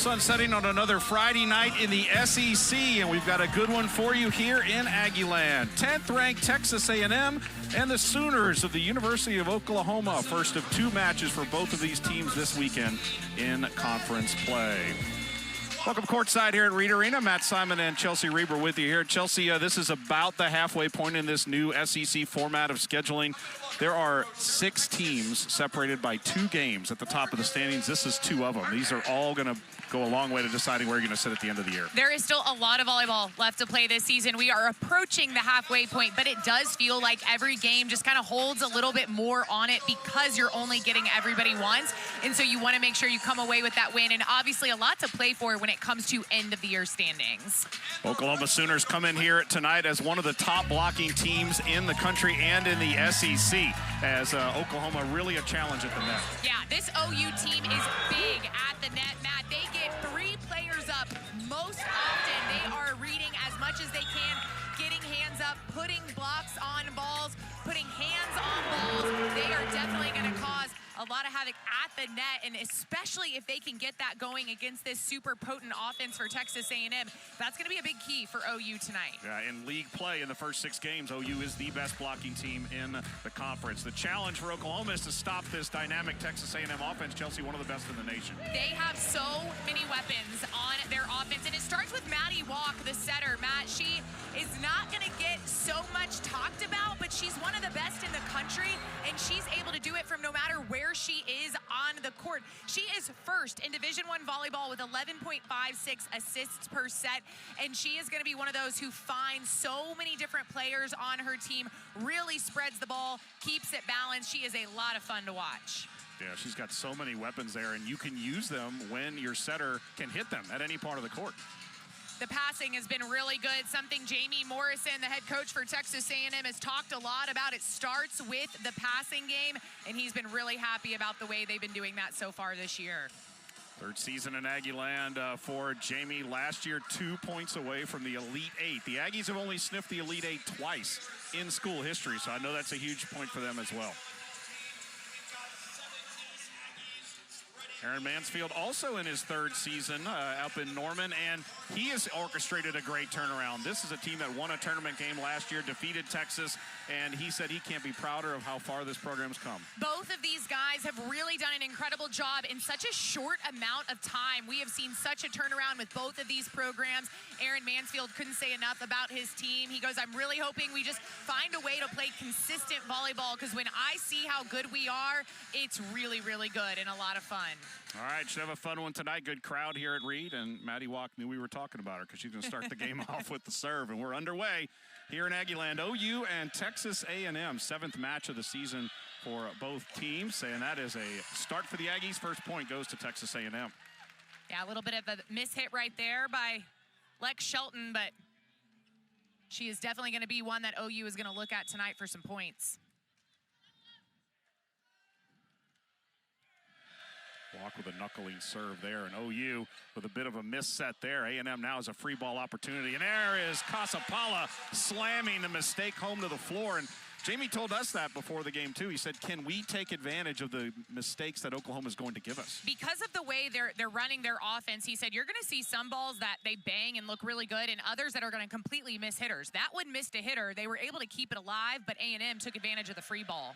sun setting on another Friday night in the SEC, and we've got a good one for you here in Aggieland. 10th-ranked Texas A&M and the Sooners of the University of Oklahoma. First of two matches for both of these teams this weekend in conference play. Welcome courtside here at Reed Arena. Matt Simon and Chelsea Reber with you here. Chelsea, this is about the halfway point in this new SEC format of scheduling. There are 6 teams separated by 2 games at the top of the standings. This is 2 of them. These are all going to go a long way to deciding where you're going to sit at the end of the year. There is still a lot of volleyball left to play this season. We are approaching the halfway point, but it does feel like every game just kind of holds a little bit more on it because you're only getting everybody once. And so you want to make sure you come away with that win. And obviously a lot to play for when it comes to end of the year standings. Oklahoma Sooners come in here tonight as one of the top blocking teams in the country and in the SEC, as Oklahoma really a challenge at the net. Yeah, this OU team is big at the net, Matt. They get 3 players up most often. They are reading as much as they can, getting hands up, putting blocks on balls, putting hands on balls. They are definitely going to cause a lot of havoc at the net, and especially if they can get that going against this super potent offense for Texas A&M. That's going to be a big key for OU tonight. Yeah, in league play in the first 6 games, OU is the best blocking team in the conference. The challenge for Oklahoma is to stop this dynamic Texas A&M offense. Chelsea, one of the best in the nation. They have so many weapons on their offense, and it starts with Maddie Walk, the setter. Matt, she is not going to get so much talked about, but she's one of the best in the country, and she's able to do it from no matter where she is on the court. She is first in Division I volleyball with 11.56 assists per set, and she is going to be one of those who finds so many different players on her team, really spreads the ball, keeps it balanced. She is a lot of fun to watch. Yeah, she's got so many weapons there, and you can use them when your setter can hit them at any part of the court. The passing has been really good, something Jamie Morrison, the head coach for Texas A&M, has talked a lot about. It starts with the passing game, and he's been really happy about the way they've been doing that so far this year. 3rd season in Aggieland for Jamie. Last year, 2 points away from the Elite 8. The Aggies have only sniffed the Elite 8 twice in school history, so I know that's a huge point for them as well. Aaron Mansfield also in his 3rd season up in Norman, and he has orchestrated a great turnaround. This is a team that won a tournament game last year, defeated Texas, and he said he can't be prouder of how far this program's come. Both of these guys have really done an incredible job in such a short amount of time. We have seen such a turnaround with both of these programs. Aaron Mansfield couldn't say enough about his team. He goes, I'm really hoping we just find a way to play consistent volleyball, because when I see how good we are, it's really, really good and a lot of fun. All right, should have a fun one tonight. Good crowd here at Reed, and Maddie Walk knew we were talking about her because she's going to start the game off with the serve, and we're underway here in Aggieland. OU and Texas A&M, 7th match of the season for both teams, and that is a start for the Aggies. First point goes to Texas A&M. Yeah, a little bit of a mishit right there by Lex Shelton, but she is definitely going to be one that OU is going to look at tonight for some points. Walk with a knuckling serve there, and OU with a bit of a miss set there. A&M now has a free ball opportunity, and there is Casapala slamming the mistake home to the floor. And Jamie told us that before the game too. He said, can we take advantage of the mistakes that Oklahoma is going to give us? Because of the way they're running their offense, he said, you're going to see some balls that they bang and look really good, and others that are going to completely miss hitters. That one missed a hitter. They were able to keep it alive, but A&M took advantage of the free ball.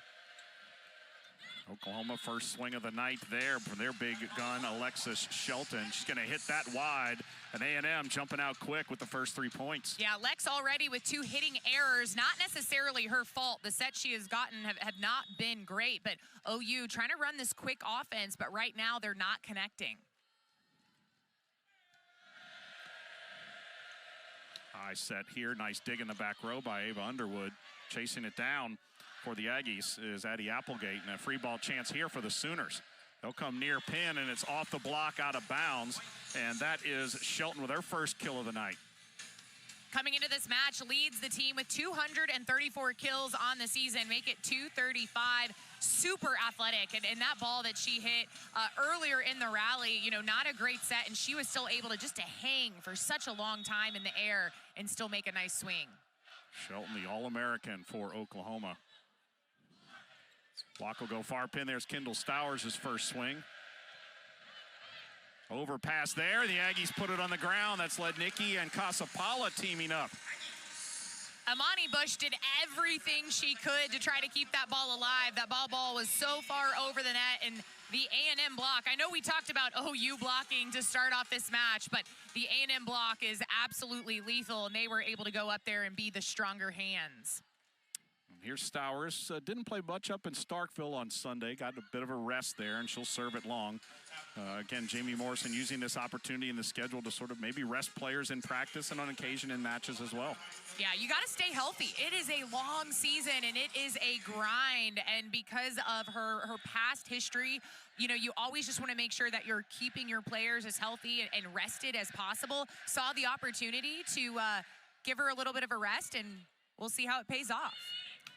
Oklahoma first swing of the night there for their big gun, Alexis Shelton. She's going to hit that wide, and A&M jumping out quick with the first 3 points. Yeah, Lex already with 2 hitting errors, not necessarily her fault. The sets she has gotten have not been great, but OU trying to run this quick offense, but right now they're not connecting. High set here, nice dig in the back row by Ava Underwood. Chasing it down for the Aggies is Addie Applegate, and a free ball chance here for the Sooners. They'll come near pin, and it's off the block out of bounds, and that is Shelton with her first kill of the night. Coming into this match, leads the team with 234 kills on the season, make it 235. Super athletic, and that ball that she hit earlier in the rally, you know, not a great set, and she was still able to just to hang for such a long time in the air and still make a nice swing. Shelton, the All-American for Oklahoma. Block will go far pin. There's Kendall Stowers' first swing. Overpass there. The Aggies put it on the ground. That's Lednicki and Casapala teaming up. Amani Bush did everything she could to try to keep that ball alive. That ball was so far over the net, and the A&M block. I know we talked about OU blocking to start off this match, but the A&M block is absolutely lethal, and they were able to go up there and be the stronger hands. Here's Stowers. Didn't play much up in Starkville on Sunday. Got a bit of a rest there, and she'll serve it long. Again, Jamie Morrison using this opportunity in the schedule to sort of maybe rest players in practice and on occasion in matches as well. Yeah, you got to stay healthy. It is a long season, and it is a grind. And because of her past history, you know, you always just want to make sure that you're keeping your players as healthy and rested as possible. Saw the opportunity to give her a little bit of a rest, and we'll see how it pays off.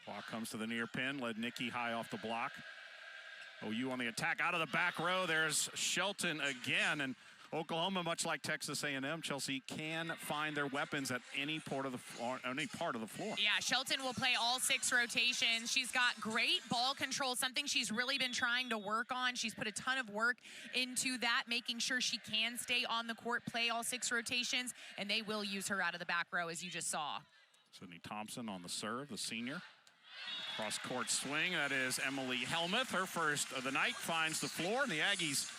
Ball comes to the near pin. Lednicki high off the block. OU on the attack out of the back row. There's Shelton again, and Oklahoma, much like Texas A&M, Chelsea, can find their weapons at any part of the floor. Yeah, Shelton will play all 6 rotations. She's got great ball control, something she's really been trying to work on. She's put a ton of work into that, making sure she can stay on the court, play all 6 rotations, and they will use her out of the back row, as you just saw. Sydney Thompson on the serve, the senior. Cross-court swing, that is Emily Helmuth. Her first of the night finds the floor, and the Aggies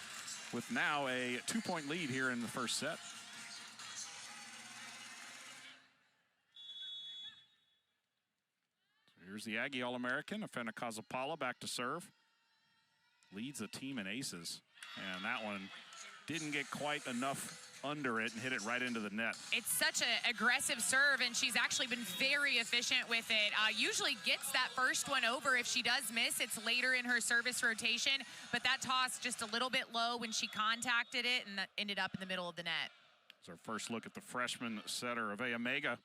with now a 2-point lead here in the first set. So here's the Aggie All-American, Afena Casapala back to serve. Leads the team in aces, and that one didn't get quite enough under it and hit it right into the net. It's such an aggressive serve, and she's actually been very efficient with it. Usually gets that first one over. If she does miss, it's later in her service rotation, but that toss just a little bit low when she contacted it, and that ended up in the middle of the net. It's our first look at the freshman setter of Omega.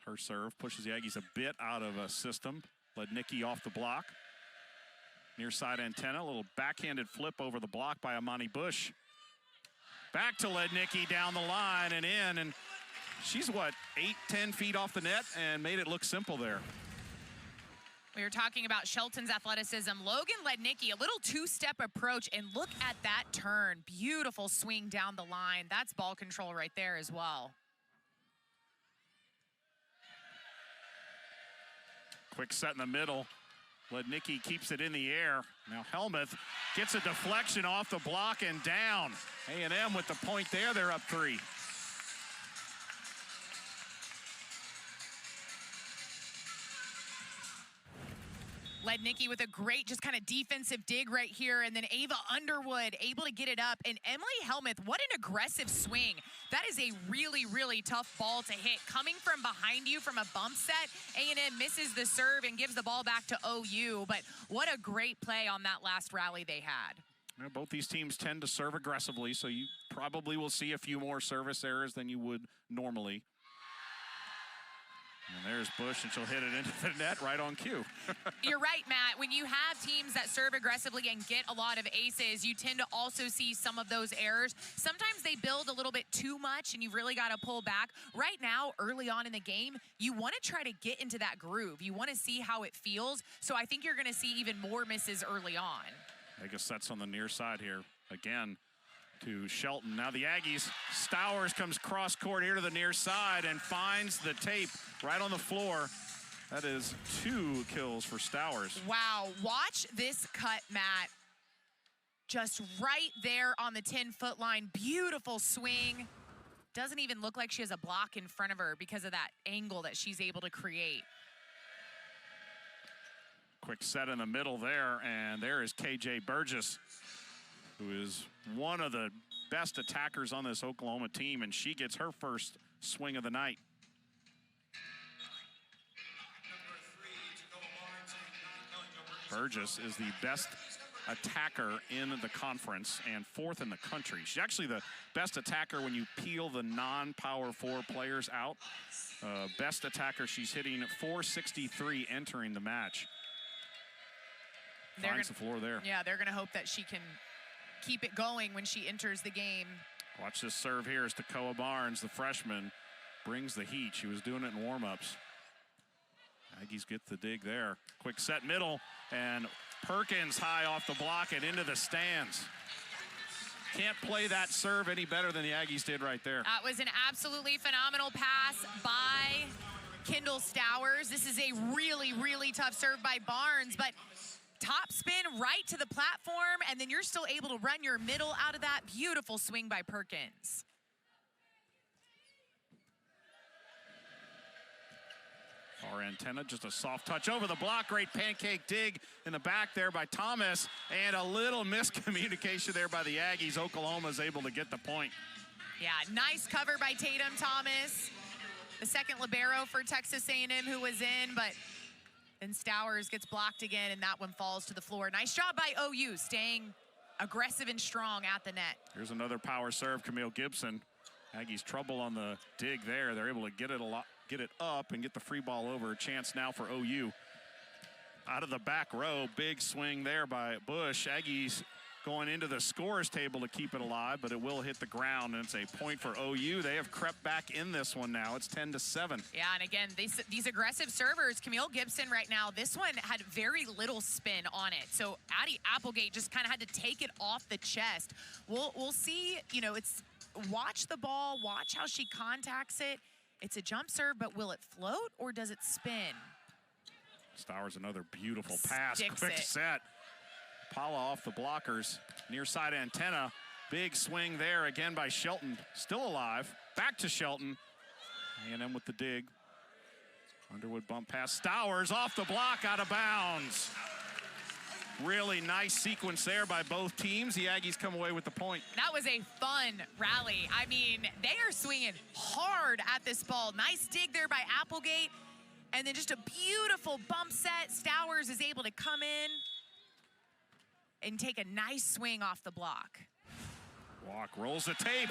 Her serve pushes the Aggies a bit out of a system. Lednicki off the block. Near side antenna, a little backhanded flip over the block by Amani Bush. Back to Lednicki down the line and in, and she's what, 8-10 feet off the net, and made it look simple there. We were talking about Shelton's athleticism. Logan Lednicki, a little 2-step approach, and look at that turn. Beautiful swing down the line. That's ball control right there as well. Quick set in the middle. Lednicki keeps it in the air. Now Helmuth gets a deflection off the block and down. A&M with the point there, they're up 3. Lednicki with a great just kind of defensive dig right here, and then Ava Underwood able to get it up. And Emily Helmuth, what an aggressive swing. That is a really, really tough ball to hit. Coming from behind you from a bump set, A&M misses the serve and gives the ball back to OU, but what a great play on that last rally they had. Well, both these teams tend to serve aggressively, so you probably will see a few more service errors than you would normally. And there's Bush, and she'll hit it into the net right on cue. You're right, Matt. When you have teams that serve aggressively and get a lot of aces, you tend to also see some of those errors. Sometimes they build a little bit too much, and you've really got to pull back. Right now, early on in the game, you want to try to get into that groove. You want to see how it feels. So I think you're going to see even more misses early on. Vegas sets on the near side here. Again, to Shelton. Now the Aggies, Stowers comes cross court here to the near side and finds the tape right on the floor. That is 2 kills for Stowers. Wow, watch this cut, Matt. Just right there on the 10-foot line. Beautiful swing. Doesn't even look like she has a block in front of her because of that angle that she's able to create. Quick set in the middle there, and there is KJ Burgess, who is one of the best attackers on this Oklahoma team, and she gets her first swing of the night. Burgess is the best attacker in the conference and 4th in the country. She's actually the best attacker when you peel the non-Power 4 players out. Best attacker, she's hitting .463 entering the match. Finds the floor there. Yeah, they're going to hope that she can keep it going when she enters the game. Watch this serve here as Takoa Barnes, the freshman, brings the heat. She was doing it in warm-ups. Aggies get the dig there. Quick set middle, and Perkins high off the block and into the stands. Can't play that serve any better than the Aggies did right there. That was an absolutely phenomenal pass by Kendall Stowers. This is a really, really tough serve by Barnes, but top spin right to the platform, and then you're still able to run your middle out of that. Beautiful swing by Perkins. Our antenna, just a soft touch over the block. Great pancake dig in the back there by Thomas, and a little miscommunication there by the Aggies. Oklahoma is able to get the point. Yeah, nice cover by Tatum Thomas, the second libero for Texas A&M who was in, but then Stowers gets blocked again, and that one falls to the floor. Nice job by OU, staying aggressive and strong at the net. Here's another power serve, Camille Gibson. Aggies trouble on the dig there. They're able to get it up and get the free ball over. A chance now for OU. Out of the back row, big swing there by Bush. Aggies going into the scorers table to keep it alive, but it will hit the ground, and it's a point for OU. They have crept back in this one now. It's 10-7. Yeah, and again, these aggressive servers, Camille Gibson right now, this one had very little spin on it. So Addie Applegate just kind of had to take it off the chest. We'll see, you know, watch the ball, watch how she contacts it. It's a jump serve, but will it float or does it spin? Stowers, another beautiful pass. Sticks Quick it. set. Paula off the blockers. Near side antenna. Big swing there again by Shelton. Still alive. Back to Shelton. A&M with the dig. Underwood bump pass. Stowers off the block, out of bounds. Really nice sequence there by both teams. The Aggies come away with the point. That was a fun rally. I mean, they are swinging hard at this ball. Nice dig there by Applegate. And then just a beautiful bump set. Stowers is able to come in and take a nice swing off the block. Walk, rolls the tape,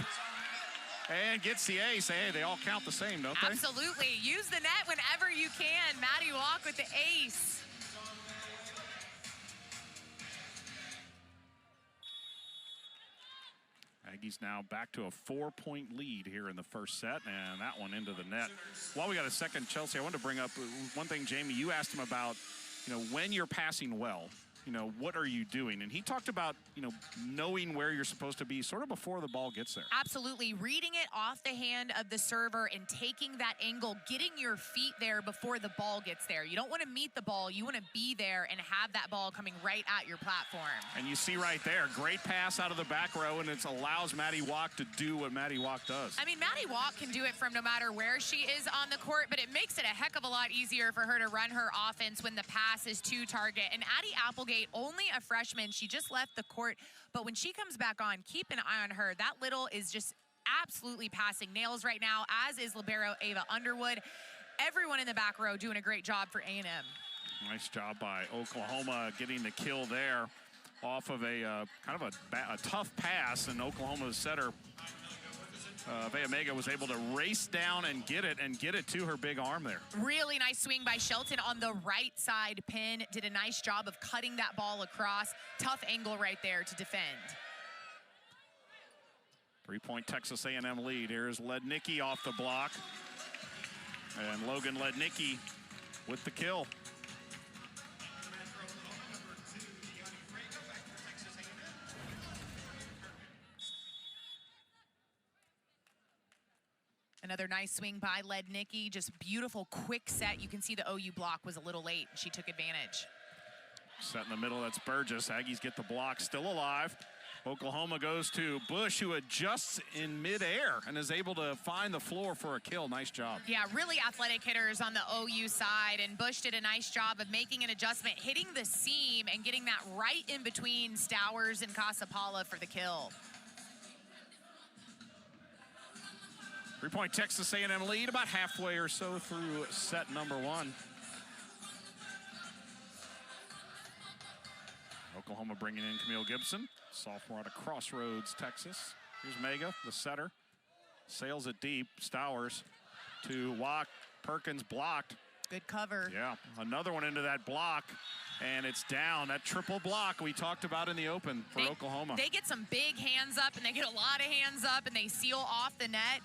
and gets the ace. Hey, they all count the same, don't they? Absolutely. Use the net whenever you can. Maddie Walk with the ace. Aggies now back to a 4-point lead here in the first set, and that one into the net. While we got a second, Chelsea, I wanted to bring up one thing, Jamie, you asked him about, you know, when you're passing well, you know, what are you doing? And he talked about, you know, knowing where you're supposed to be sort of before the ball gets there. Absolutely. Reading it off the hand of the server and taking that angle, getting your feet there before the ball gets there. You don't want to meet the ball. You want to be there and have that ball coming right at your platform. And you see right there, great pass out of the back row, and it allows Maddie Walk to do what Maddie Walk does. I mean, Maddie Walk can do it from no matter where she is on the court, but it makes it a heck of a lot easier for her to run her offense when the pass is to target. And Addie Applegate, only a freshman, she just left the court, but when she comes back on, keep an eye on her. That little is just absolutely passing nails right now, as is libero Ava Underwood. Everyone in the back row doing a great job for A&M. Nice job by Oklahoma getting the kill there off of a kind of a tough pass, and Oklahoma's setter Vayamega was able to race down and get it to her big arm there. Really nice swing by Shelton on the right side pin. Did a nice job of cutting that ball across. Tough angle right there to defend. 3-point Texas A&M lead. Here's Lednicki off the block. And Logan Lednicki with the kill. Another nice swing by Lednicki. Just beautiful, quick set. You can see the OU block was a little late. She took advantage. Set in the middle, that's Burgess. Aggies get the block, still alive. Oklahoma goes to Bush, who adjusts in midair and is able to find the floor for a kill. Nice job. Yeah, really athletic hitters on the OU side, and Bush did a nice job of making an adjustment, hitting the seam and getting that right in between Stowers and Casapala for the kill. 3-point Texas A&M lead, about halfway or so through set number one. Oklahoma bringing in Camille Gibson, sophomore out of Crossroads, Texas. Here's Mega, the setter. Sails it deep. Stowers to Walk. Perkins blocked. Good cover. Yeah, another one into that block, and it's down. That triple block we talked about in the open for Oklahoma. They get some big hands up, and they get a lot of hands up, and they seal off the net.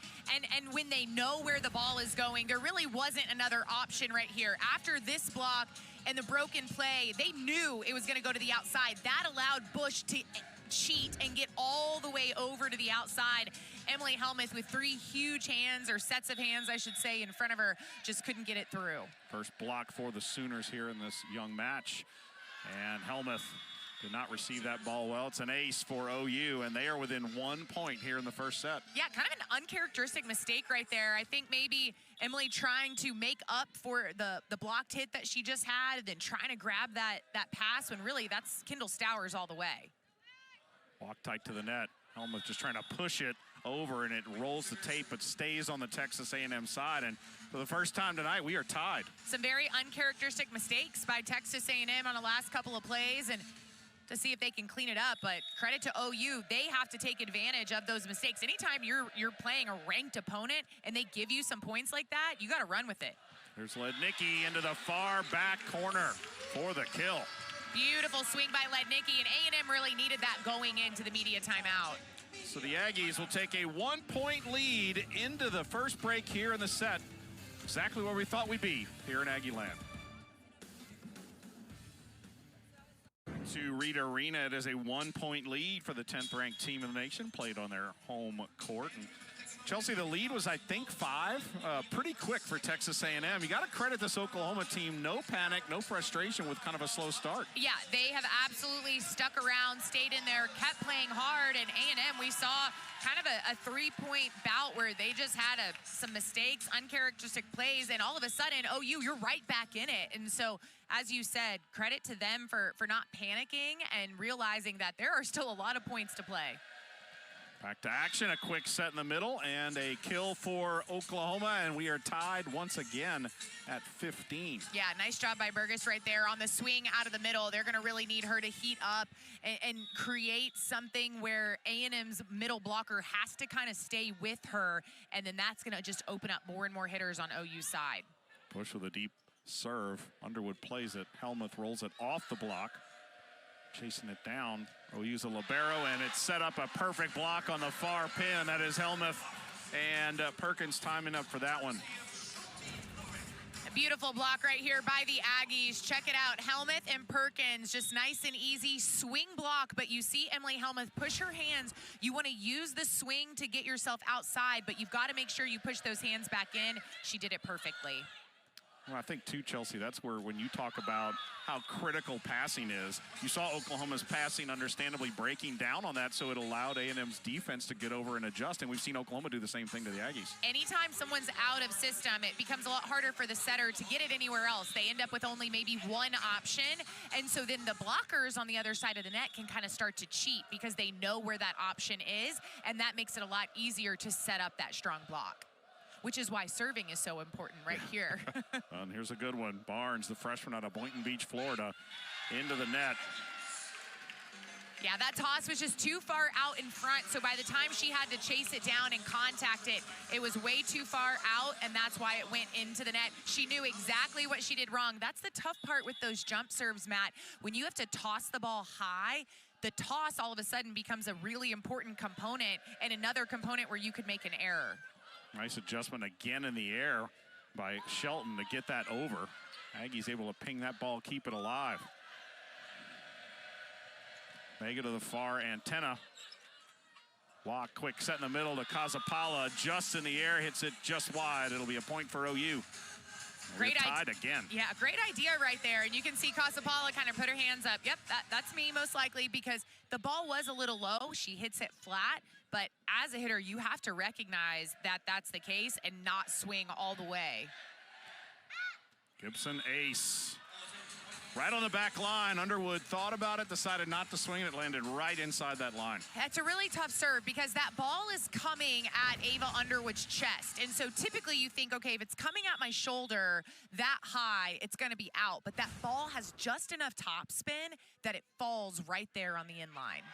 And when they know where the ball is going, there really wasn't another option right here. After this block and the broken play, they knew it was going to go to the outside. That allowed Bush to cheat and get all the way over to the outside. Emily Helmuth with 3 huge hands, or sets of hands, I should say, in front of her, just couldn't get it through. First block for the Sooners here in this young match. And Helmuth did not receive that ball well. It's an ace for OU, and they are within 1 point here in the first set. Yeah, kind of an uncharacteristic mistake right there. I think maybe Emily trying to make up for the blocked hit that she just had, and then trying to grab that pass when really that's Kendall Stowers all the way. Walk tight to the net. Helmuth just trying to push it over, and it rolls the tape, but stays on the Texas A&M side. And for the first time tonight, we are tied. Some very uncharacteristic mistakes by Texas A&M on the last couple of plays, and to see if they can clean it up. But credit to OU, they have to take advantage of those mistakes. Anytime you're playing a ranked opponent and they give you some points like that, you got to run with it. There's Lednicki into the far back corner for the kill. Beautiful swing by Lednicki, and A&M really needed that going into the media timeout. So the Aggies will take a 1-point lead into the first break here in the set. Exactly where we thought we'd be here in Aggie Land. To Reed Arena, it is a 1-point lead for the 10th ranked team in the nation, played on their home court. And Chelsea, the lead was, I think, 5. Pretty quick for Texas A&M. You got to credit this Oklahoma team. No panic, no frustration with kind of a slow start. Yeah, they have absolutely stuck around, stayed in there, kept playing hard. And A&M, we saw kind of a 3-point bout where they just had some mistakes, uncharacteristic plays, and all of a sudden, OU, you're right back in it. And so, as you said, credit to them for not panicking and realizing that there are still a lot of points to play. Back to action, a quick set in the middle, and a kill for Oklahoma, and we are tied once again at 15. Yeah, nice job by Burgess right there on the swing out of the middle. They're gonna really need her to heat up and create something where A&M's middle blocker has to kind of stay with her, and then that's gonna just open up more and more hitters on OU's side. Push with a deep serve. Underwood plays it. Helmuth rolls it off the block. Chasing it down. OU's a libero, and it's set up a perfect block on the far pin. That is Helmuth, and Perkins timing up for that one. A beautiful block right here by the Aggies. Check it out, Helmuth and Perkins, just nice and easy swing block, but you see Emily Helmuth push her hands. You want to use the swing to get yourself outside, but you've got to make sure you push those hands back in. She did it perfectly. Well, I think, too, Chelsea, that's where when you talk about how critical passing is, you saw Oklahoma's passing understandably breaking down on that, so it allowed A&M's defense to get over and adjust, and we've seen Oklahoma do the same thing to the Aggies. Anytime someone's out of system, it becomes a lot harder for the setter to get it anywhere else. They end up with only maybe one option, and so then the blockers on the other side of the net can kind of start to cheat because they know where that option is, and that makes it a lot easier to set up that strong block, which is why serving is so important right here. And here's a good one. Barnes, the freshman out of Boynton Beach, Florida, into the net. Yeah, that toss was just too far out in front, so by the time she had to chase it down and contact it, it was way too far out, and that's why it went into the net. She knew exactly what she did wrong. That's the tough part with those jump serves, Matt. When you have to toss the ball high, the toss all of a sudden becomes a really important component and another component where you could make an error. Nice adjustment again in the air by Shelton to get that over. Aggie's able to ping that ball, keep it alive. Vega to the far antenna. Walk, quick set in the middle to Kazapala, just in the air, hits it just wide. It'll be a point for OU. Great tied again. Yeah, great idea right there. And you can see Kazapala kind of put her hands up. Yep, that's me most likely, because the ball was a little low. She hits it flat. But as a hitter, you have to recognize that that's the case and not swing all the way. Gibson ace. Right on the back line. Underwood thought about it, decided not to swing, and it landed right inside that line. That's a really tough serve because that ball is coming at Ava Underwood's chest. And so typically you think, okay, if it's coming at my shoulder that high, it's going to be out. But that ball has just enough topspin that it falls right there on the inline.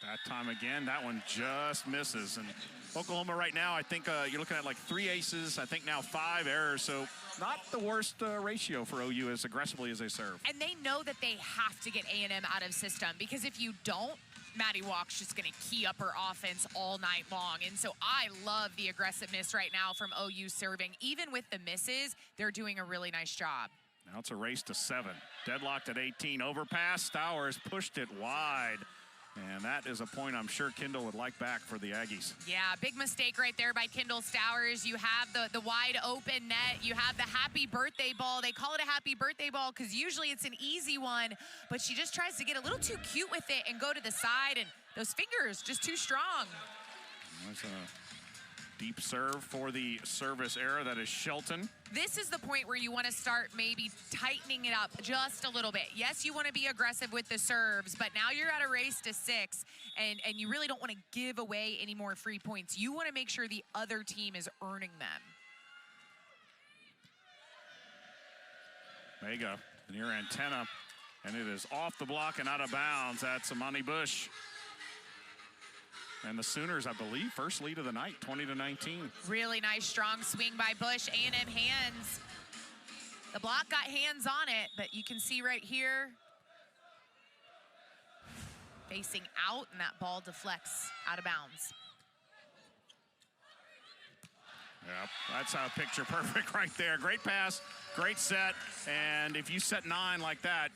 That time again, that one just misses. And Oklahoma right now, I think you're looking at like 3 aces, I think now 5 errors. So not the worst ratio for OU as aggressively as they serve. And they know that they have to get A&M out of system, because if you don't, Maddie Walk's just going to key up her offense all night long. And so I love the aggressiveness right now from OU serving. Even with the misses, they're doing a really nice job. Now it's a race to 7. Deadlocked at 18. Overpass. Stowers pushed it wide. And that is a point I'm sure Kendall would like back for the Aggies. Yeah, big mistake right there by Kendall Stowers. You have the wide open net. You have the happy birthday ball. They call it a happy birthday ball because usually it's an easy one, but she just tries to get a little too cute with it and go to the side, and those fingers just too strong. There's a deep serve for the service error. That is Shelton. This is the point where you want to start maybe tightening it up just a little bit. Yes, you want to be aggressive with the serves, but now you're at a race to 6, and you really don't want to give away any more free points. You want to make sure the other team is earning them. Vega near antenna, and it is off the block and out of bounds. That's Amani Bush. And the Sooners, I believe, first lead of the night, 20-19. Really nice, strong swing by Bush. A&M hands. The block got hands on it, but you can see right here, facing out, and that ball deflects out of bounds. Yep, that's a picture perfect right there. Great pass, great set, and if you set 9 like that,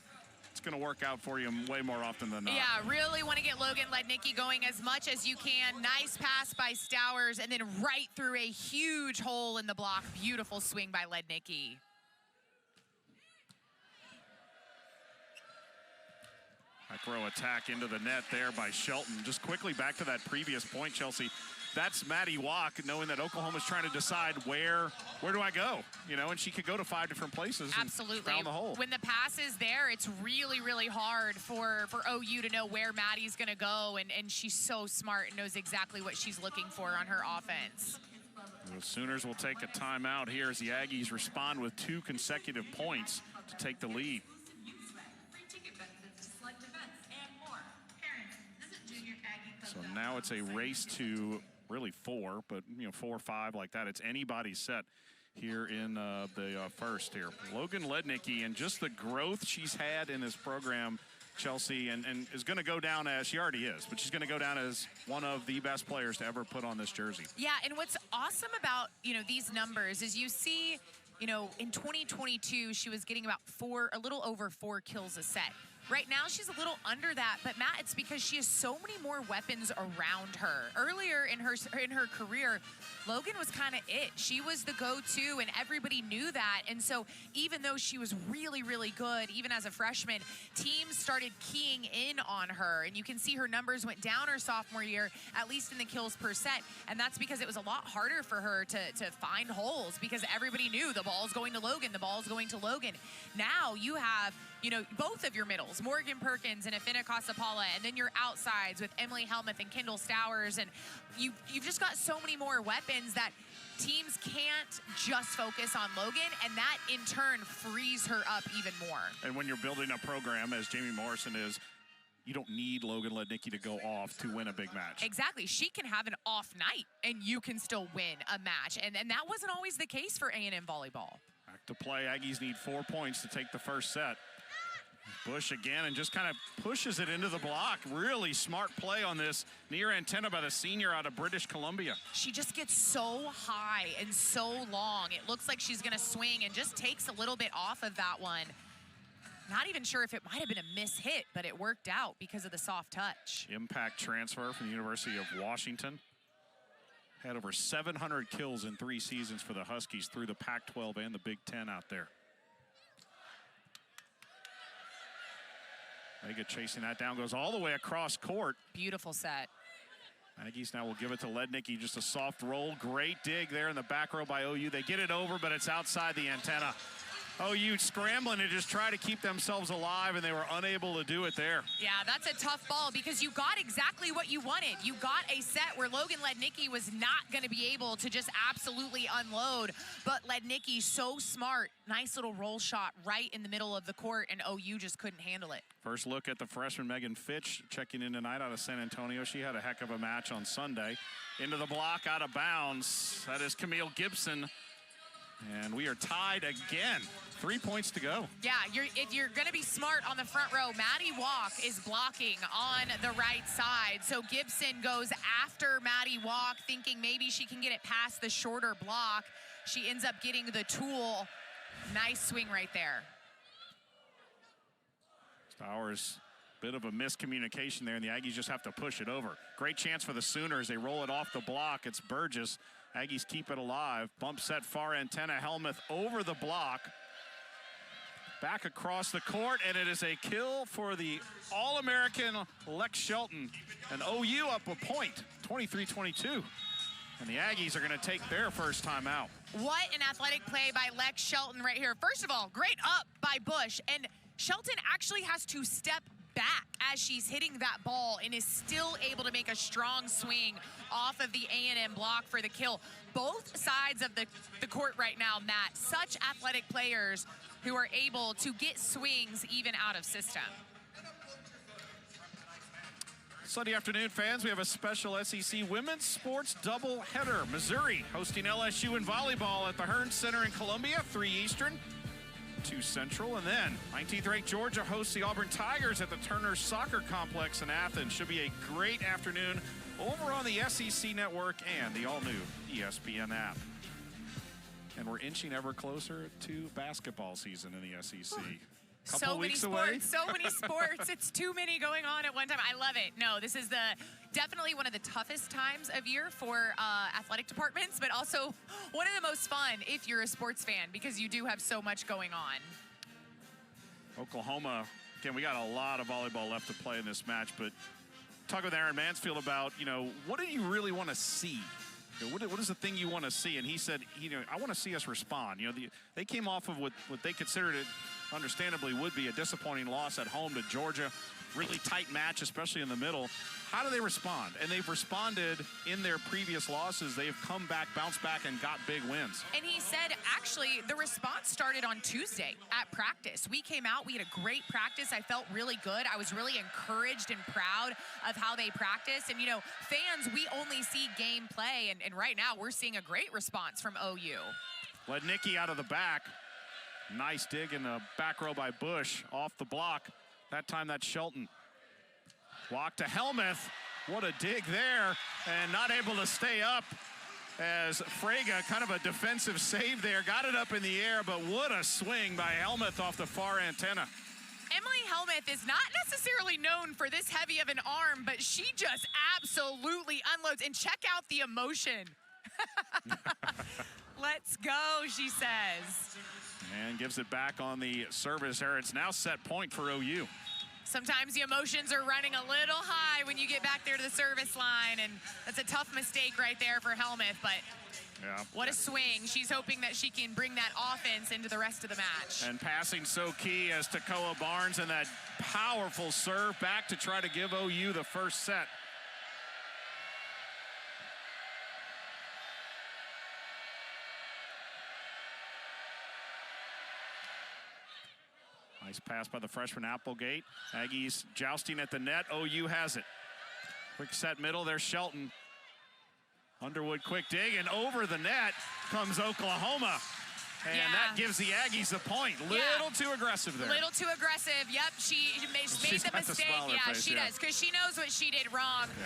it's going to work out for you way more often than not. Yeah, really want to get Logan Lednicki going as much as you can. Nice pass by Stowers, and then right through a huge hole in the block. Beautiful swing by Lednicki. Back row attack into the net there by Shelton. Just quickly back to that previous point, Chelsea. That's Maddie Walk, knowing that Oklahoma's trying to decide where do I go, you know, and she could go to 5 different places. Absolutely. And found the hole. When the pass is there, it's really, really hard for OU to know where Maddie's going to go, and she's so smart and knows exactly what she's looking for on her offense. The Sooners will take a timeout here as the Aggies respond with 2 consecutive points to take the lead. So now it's a race to really 4, but 4 or 5 like that. It's anybody's set here in the first here. Logan Lednicki, and just the growth she's had in this program, Chelsea, and is going to go down as, she already is, but she's going to go down as one of the best players to ever put on this jersey. Yeah, and what's awesome about, these numbers is you see, in 2022, she was getting about a little over 4 kills a set. Right now, she's a little under that, but Matt, it's because she has so many more weapons around her. Earlier in her career, Logan was kind of it. She was the go-to, and everybody knew that. And so even though she was really, really good, even as a freshman, teams started keying in on her. And you can see her numbers went down her sophomore year, at least in the kills per set. And that's because it was a lot harder for her to find holes, because everybody knew the ball's going to Logan, the ball's going to Logan. Now you have, both of your middles, Morgan Perkins and Afina Casapala, and then your outsides with Emily Helmuth and Kendall Stowers, and you've just got so many more weapons that teams can't just focus on Logan, and that in turn frees her up even more. And when you're building a program, as Jamie Morrison is, you don't need Logan Lednicki to go off to win a big match. Exactly. She can have an off night, and you can still win a match, and that wasn't always the case for A&M volleyball. Back to play. Aggies need 4 points to take the first set. Bush again, and just kind of pushes it into the block. Really smart play on this near antenna by the senior out of British Columbia. She just gets so high and so long. It looks like she's going to swing and just takes a little bit off of that one. Not even sure if it might have been a miss-hit, but it worked out because of the soft touch. Impact transfer from the University of Washington. Had over 700 kills in 3 seasons for the Huskies through the Pac-12 and the Big Ten out there. Vega chasing that down, goes all the way across court. Beautiful set. Aggies now will give it to Lednicki, just a soft roll. Great dig there in the back row by OU. They get it over, but it's outside the antenna. OU scrambling to just try to keep themselves alive, and they were unable to do it there. Yeah, that's a tough ball because you got exactly what you wanted. You got a set where Logan Lednicki was not going to be able to just absolutely unload, but Lednicki, so smart. Nice little roll shot right in the middle of the court, and OU just couldn't handle it. First look at the freshman Megan Fitch checking in tonight out of San Antonio. She had a heck of a match on Sunday. Into the block, out of bounds. That is Camille Gibson. And we are tied again. 3 points to go. Yeah, if you're going to be smart on the front row, Maddie Walk is blocking on the right side. So Gibson goes after Maddie Walk, thinking maybe she can get it past the shorter block. She ends up getting the tool. Nice swing right there. Stowers, bit of a miscommunication there, and the Aggies just have to push it over. Great chance for the Sooners. They roll it off the block. It's Burgess. Aggies keep it alive. Bump set far antenna. Helmuth over the block. Back across the court, and it is a kill for the All-American Lex Shelton. And OU up a point, 23-22. And the Aggies are going to take their first time out. What an athletic play by Lex Shelton right here. First of all, great up by Bush. And Shelton actually has to step back as she's hitting that ball and is still able to make a strong swing off of the A&M block for the kill. Both sides of the court right now, Matt, such athletic players who are able to get swings even out of system. Sunday afternoon, fans, we have a special SEC women's sports doubleheader. Missouri hosting LSU in volleyball at the Hearn Center in Columbia, 3 Eastern, 2 Central. And then 19th-ranked Georgia hosts the Auburn Tigers at the Turner Soccer Complex in Athens. Should be a great afternoon over on the SEC Network and the all-new ESPN app. And we're inching ever closer to basketball season in the SEC. So many sports. It's too many going on at one time. I love it. No, this is definitely one of the toughest times of year for athletic departments, but also one of the most fun if you're a sports fan, because you do have so much going on. Oklahoma, again, we got a lot of volleyball left to play in this match, but talk with Aaron Mansfield about, what do you really want to see? What is the thing you want to see? And he said, I want to see us respond. They came off of what they considered it, understandably, would be a disappointing loss at home to Georgia. Really tight match, especially in the middle. How do they respond? And they've responded in their previous losses. They have come back, bounced back, and got big wins. And he said, actually, the response started on Tuesday at practice. We came out, we had a great practice. I felt really good. I was really encouraged and proud of how they practiced. And, fans, we only see game play. And right now, we're seeing a great response from OU. Lednicki out of the back. Nice dig in the back row by Bush. Off the block. That time, that's Shelton. Walk to Helmuth. What a dig there. And not able to stay up as Fraga, kind of a defensive save there. Got it up in the air, but what a swing by Helmuth off the far antenna. Emily Helmuth is not necessarily known for this heavy of an arm, but she just absolutely unloads. And check out the emotion. Let's go, she says. And gives it back on the service error. It's now set point for OU. Sometimes the emotions are running a little high when you get back there to the service line, and that's a tough mistake right there for Helmuth, but yeah, what a swing. She's hoping that she can bring that offense into the rest of the match. And passing so key as Takoa Barnes, and that powerful serve back to try to give OU the first set. Nice pass by the freshman Applegate. Aggies jousting at the net. OU has it. Quick set middle. There's Shelton. Underwood quick dig, and over the net comes Oklahoma. And that gives the Aggies a point. Little too aggressive there. Little too aggressive. Yep, she made the mistake. Yeah, she does, because she knows what she did wrong. Yeah.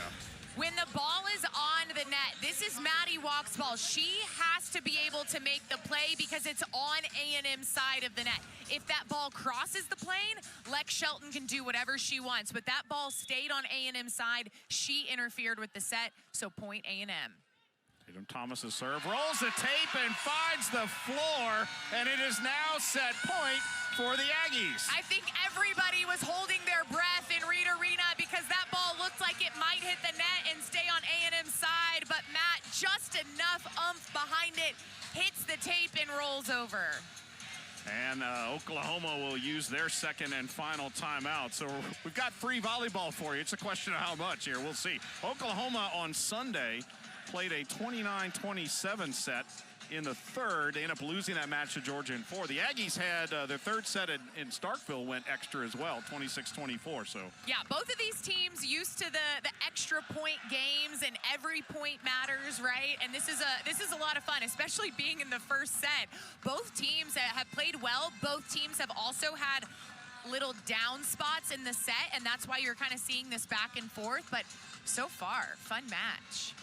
When the ball is on the net, this is Maddie Walk's ball. She has to be able to make the play because it's on A&M's side of the net. If that ball crosses the plane, Lex Shelton can do whatever she wants. But that ball stayed on A&M's side. She interfered with the set, so point A&M. Tatum Thomas's serve, rolls the tape and finds the floor, and it is now set point for the Aggies. I think everybody was holding their breath in Reed Arena because that ball looked like it might hit the net and stay on A&M's side, but Matt, just enough oomph behind it, hits the tape and rolls over. And Oklahoma will use their second and final timeout. So we've got free volleyball for you. It's a question of how much here. We'll see. Oklahoma on Sunday played a 29-27 set in the third. They ended up losing that match to Georgia in 4. The Aggies had their third set in Starkville went extra as well, 26-24. So yeah, both of these teams used to the extra point games, and every point matters, right? And this is a lot of fun, especially being in the first set. Both teams have played well. Both teams have also had little down spots in the set, and that's why you're kind of seeing this back and forth. But so far, fun match.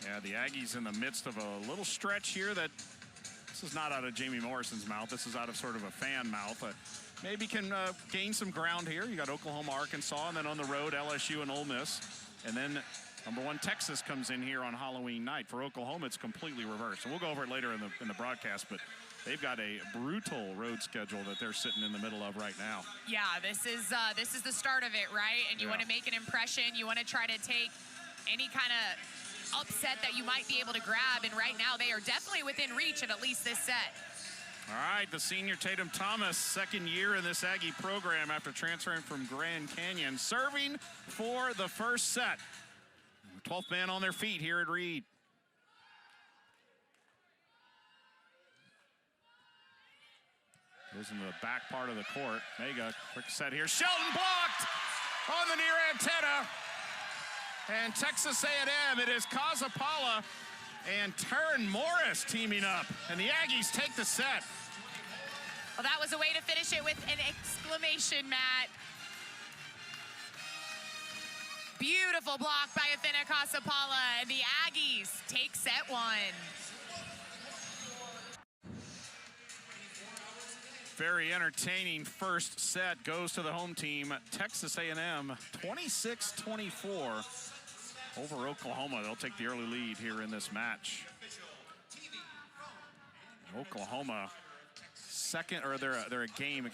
Yeah, the Aggies in the midst of a little stretch here that This is not out of Jamie Morrison's mouth. This is out of sort of a fan mouth. Maybe can gain some ground here. You got Oklahoma, Arkansas, and then on the road, LSU and Ole Miss. And then #1 Texas comes in here on Halloween night. For Oklahoma, it's completely reversed. So we'll go over it later in the broadcast, but they've got a brutal road schedule that they're sitting in the middle of right now. Yeah, this is the start of it, right? And you want to make an impression. You want to try to take any kind of upset that you might be able to grab. And right now, they are definitely within reach of at least this set. All right, the senior Tatum Thomas, second year in this Aggie program after transferring from Grand Canyon, serving for the first set. 12th man on their feet here at Reed. Goes into the back part of the court. Mega, quick set here. Shelton blocked on the near antenna. And Texas A&M, it is Kazapala and Taryn Morris teaming up. And the Aggies take the set. Well, that was a way to finish it with an exclamation, Matt. Beautiful block by Athena Kazapala, and the Aggies take set 1. Very entertaining first set goes to the home team. Texas A&M 26-24 over Oklahoma. They'll take the early lead here in this match. Oklahoma they're a game,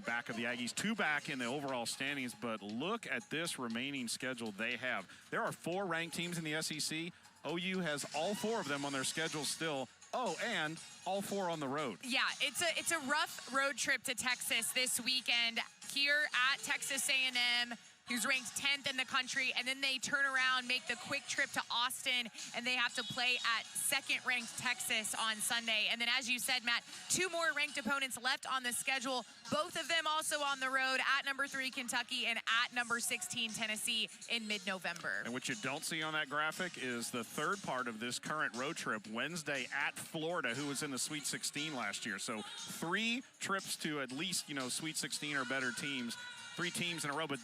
back of the Aggies. 2 back in the overall standings, but look at this remaining schedule they have. There are 4 ranked teams in the SEC. OU has all 4 of them on their schedule still. Oh, and all 4 on the road. Yeah, it's a rough road trip to Texas this weekend here at Texas A&M. Who's ranked 10th in the country, and then they turn around, make the quick trip to Austin, and they have to play at second-ranked Texas on Sunday. And then, as you said, Matt, 2 more ranked opponents left on the schedule, both of them also on the road at #3 Kentucky and at #16 Tennessee in mid-November. And what you don't see on that graphic is the third part of this current road trip, Wednesday at Florida, who was in the Sweet 16 last year. So 3 trips to at least, Sweet 16 or better teams. 3 teams in a row, but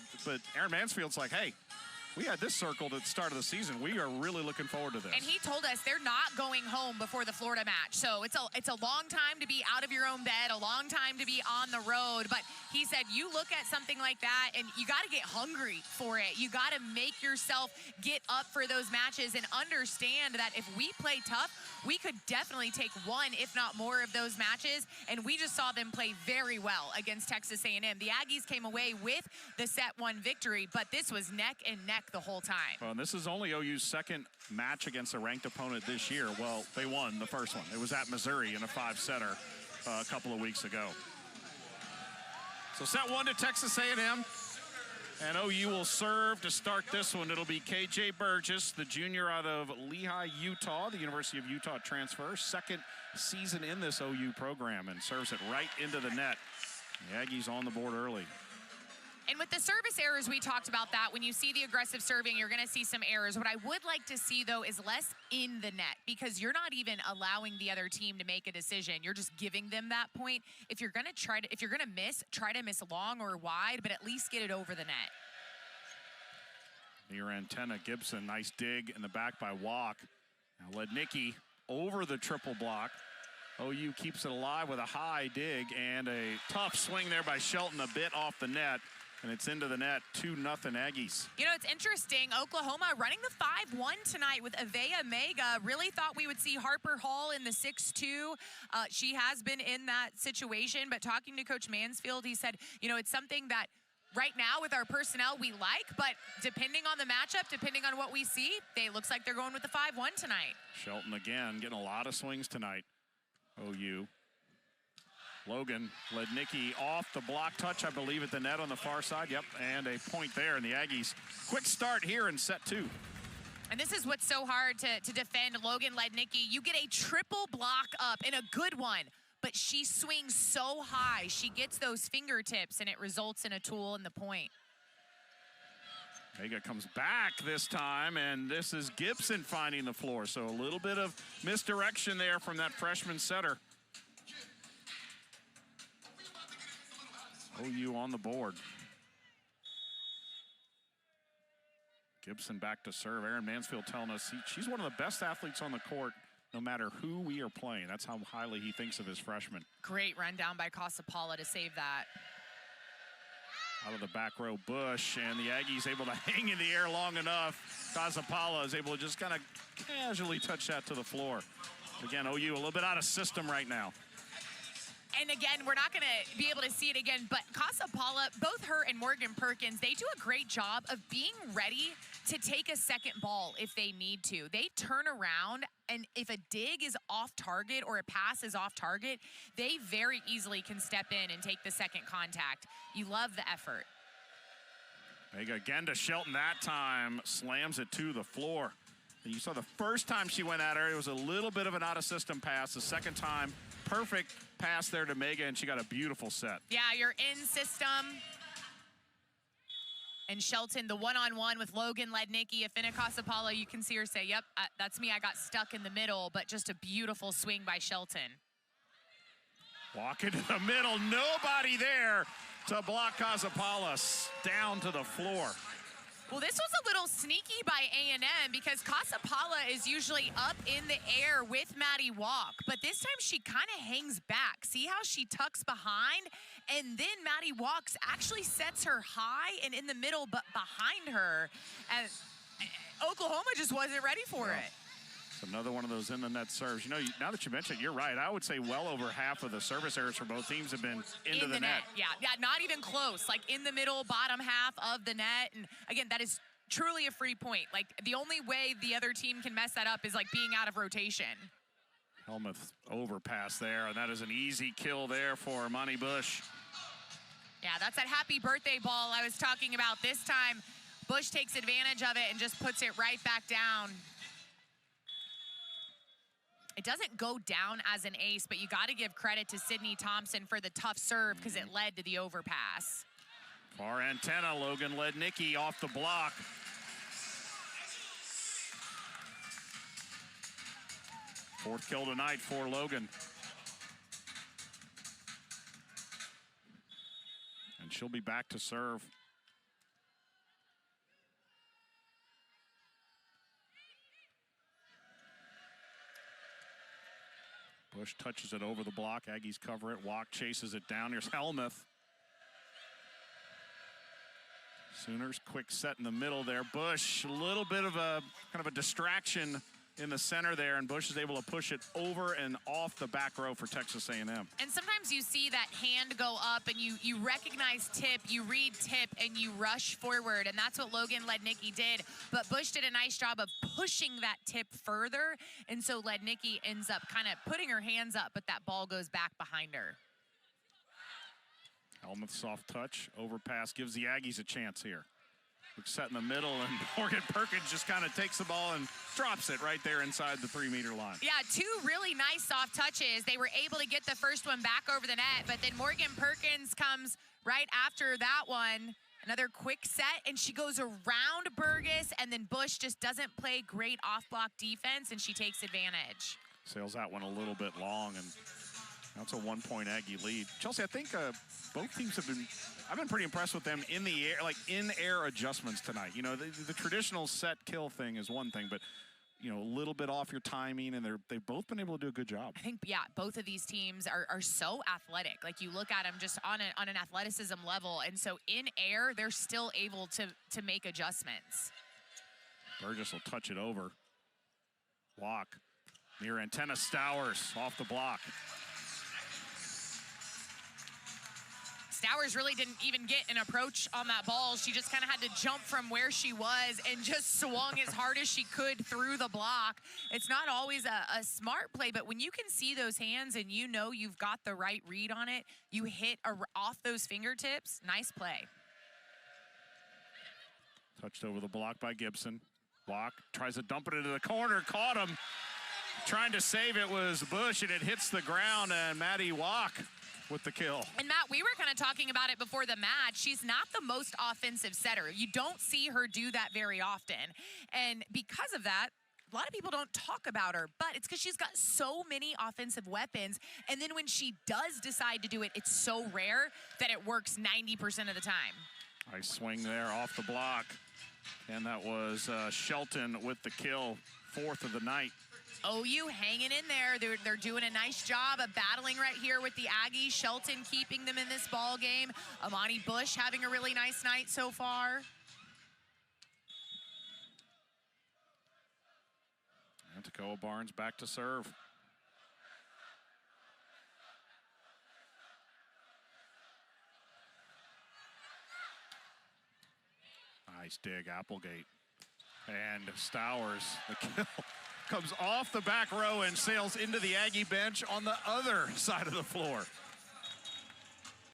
Aaron Mansfield's like, hey, we had this circled at the start of the season. We are really looking forward to this. And he told us they're not going home before the Florida match. So it's a long time to be out of your own bed, a long time to be on the road. But he said you look at something like that and you got to get hungry for it. You got to make yourself get up for those matches and understand that if we play tough, we could definitely take 1, if not more, of those matches. And we just saw them play very well against Texas A&M. The Aggies came away with the set 1 victory, but this was neck and neck the whole time. Well, and this is only OU's second match against a ranked opponent this year. Well, they won the first one. It was at Missouri in a 5-setter a couple of weeks ago. So set 1 to Texas A&M. And OU will serve to start this one. It'll be KJ Burgess, the junior out of Lehigh, Utah, the University of Utah transfer. Second season in this OU program, and serves it right into the net. The Aggies on the board early. And with the service errors, we talked about that. When you see the aggressive serving, you're going to see some errors. What I would like to see, though, is less in the net, because you're not even allowing the other team to make a decision. You're just giving them that point. If you're going to miss, try to miss long or wide, but at least get it over the net. Near antenna, Gibson, nice dig in the back by Walk. Now Lednicki over the triple block. OU keeps it alive with a high dig and a tough swing there by Shelton, a bit off the net. And it's into the net, 2-0 Aggies. It's interesting. Oklahoma running the 5-1 tonight with Avea Mega. Really thought we would see Harper Hall in the 6-2. She has been in that situation, but talking to Coach Mansfield, he said, it's something that right now with our personnel we like, but depending on the matchup, depending on what we see, looks like they're going with the 5-1 tonight. Shelton again, getting a lot of swings tonight, OU. Logan Lednicki off the block touch, I believe, at the net on the far side. Yep, and a point there. And the Aggies, quick start here in set 2. And this is what's so hard to defend Logan Lednicki. You get a triple block up and a good one, but she swings so high. She gets those fingertips, and it results in a tool in the point. Vega comes back this time, and this is Gibson finding the floor. So a little bit of misdirection there from that freshman setter. OU on the board. Gibson back to serve. Aaron Mansfield telling us she's one of the best athletes on the court no matter who we are playing. That's how highly he thinks of his freshmen. Great run down by Casapala to save that. Out of the back row, Bush, and the Aggies able to hang in the air long enough. Casapala is able to just kind of casually touch that to the floor. Again, OU a little bit out of system right now. And again, we're not going to be able to see it again, but Casapala, both her and Morgan Perkins, they do a great job of being ready to take a second ball if they need to. They turn around, and if a dig is off target or a pass is off target, they very easily can step in and take the second contact. You love the effort. Vega again to Shelton that time, slams it to the floor. And you saw the first time she went at her, it was a little bit of an out-of-system pass. The second time, perfect pass there to Mega, and she got a beautiful set. Yeah, you're in system. And Shelton, the one-on-one with Logan Lednicki. Afina Casapala, you can see her say, yep, that's me. I got stuck in the middle, but just a beautiful swing by Shelton. Walk into the middle, nobody there to block Casapala, down to the floor. Well, this was a little sneaky by A&M because Casapala is usually up in the air with Maddie Walk, but this time she kind of hangs back. See how she tucks behind? And then Maddie Walks actually sets her high and in the middle, but behind her. And Oklahoma just wasn't ready for it. It's another one of those in the net serves. You know, now that you mentioned it, you're right. I would say well over half of the service errors for both teams have been into the net. Yeah, not even close. Like in the middle, bottom half of the net. And again, that is truly a free point. Like the only way the other team can mess that up is like being out of rotation. Helmuth overpass there, and that is an easy kill there for Imani Bush. Yeah, that's that happy birthday ball I was talking about. This time, Bush takes advantage of it and just puts it right back down. It doesn't go down as an ace, but you got to give credit to Sydney Thompson for the tough serve because it led to the overpass. Far antenna, Logan Lednicki off the block. Fourth kill tonight for Logan. And she'll be back to serve. Bush touches it over the block. Aggies cover it. Walk chases it down. Here's Helmuth. Sooners quick set in the middle there. Bush, a little bit of a kind of a distraction in the center there, and Bush is able to push it over and off the back row for Texas A&M. And sometimes you see that hand go up and you recognize tip, you read tip, and you rush forward, and that's what Logan Lednicki did. But Bush did a nice job of pushing that tip further, and so Lednicki ends up kind of putting her hands up, but that ball goes back behind her. Helmuth soft touch, overpass, gives the Aggies a chance here. Set in the middle, and Morgan Perkins just kind of takes the ball and drops it right there inside the 3-meter line. Yeah, two really nice soft touches. They were able to get the first one back over the net, but then Morgan Perkins comes right after that one. Another quick set, and she goes around Burgess, and then Bush just doesn't play great off-block defense, and she takes advantage. Sails that one a little bit long, and that's a 1-point Aggie lead. Chelsea, I think both teams I've been pretty impressed with them in the air, like in-air adjustments tonight. You know, the traditional set kill thing is one thing, but you know, a little bit off your timing, and they've both been able to do a good job. I think, yeah, both of these teams are so athletic. Like you look at them just on an athleticism level, and so in air, they're still able to make adjustments. Burgess will touch it over. Walk. Near antenna, Stowers off the block. Stowers really didn't even get an approach on that ball. She just kind of had to jump from where she was and just swung as hard as she could through the block. It's not always a smart play, but when you can see those hands and you know you've got the right read on it, you hit off those fingertips, nice play. Touched over the block by Gibson. Walk, tries to dump it into the corner, caught him. Trying to save it was Bush, and it hits the ground, and Maddie Walk with the kill. And Matt, we were kind of talking about it before the match. She's not the most offensive setter. You don't see her do that very often. And because of that, a lot of people don't talk about her, but it's because she's got so many offensive weapons. And then when she does decide to do it, it's so rare that it works 90% of the time. Nice swing there off the block. And that was Shelton with the kill, fourth of the night. OU hanging in there. They're doing a nice job of battling right here with the Aggies. Shelton keeping them in this ball game. Amani Bush having a really nice night so far. And Takoa Barnes back to serve. Nice dig, Applegate. And Stowers, the kill, comes off the back row and sails into the Aggie bench on the other side of the floor.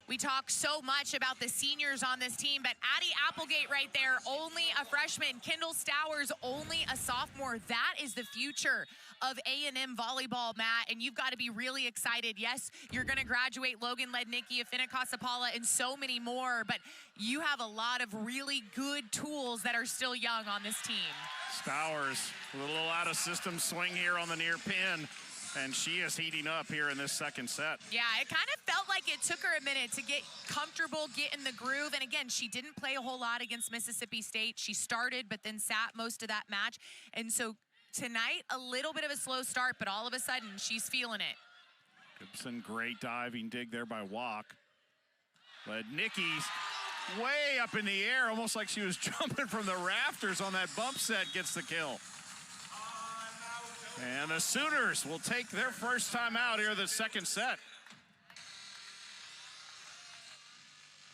We talk so much about the seniors on this team, but Addie Applegate right there, only a freshman. Kendall Stowers, only a sophomore. That is the future of A&M volleyball, Matt, and you've got to be really excited. Yes, you're going to graduate Logan Lednicki, Afina Kasapala, and so many more, but you have a lot of really good tools that are still young on this team. Stowers, a little out of system swing here on the near pin. And she is heating up here in this second set. Yeah, it kind of felt like it took her a minute to get comfortable, get in the groove. And again, she didn't play a whole lot against Mississippi State. She started, but then sat most of that match. And so tonight, a little bit of a slow start, but all of a sudden, she's feeling it. Gibson, great diving dig there by Walk. Lednicki's way up in the air, almost like she was jumping from the rafters on that bump set, gets the kill. And the Sooners will take their first time out here the second set.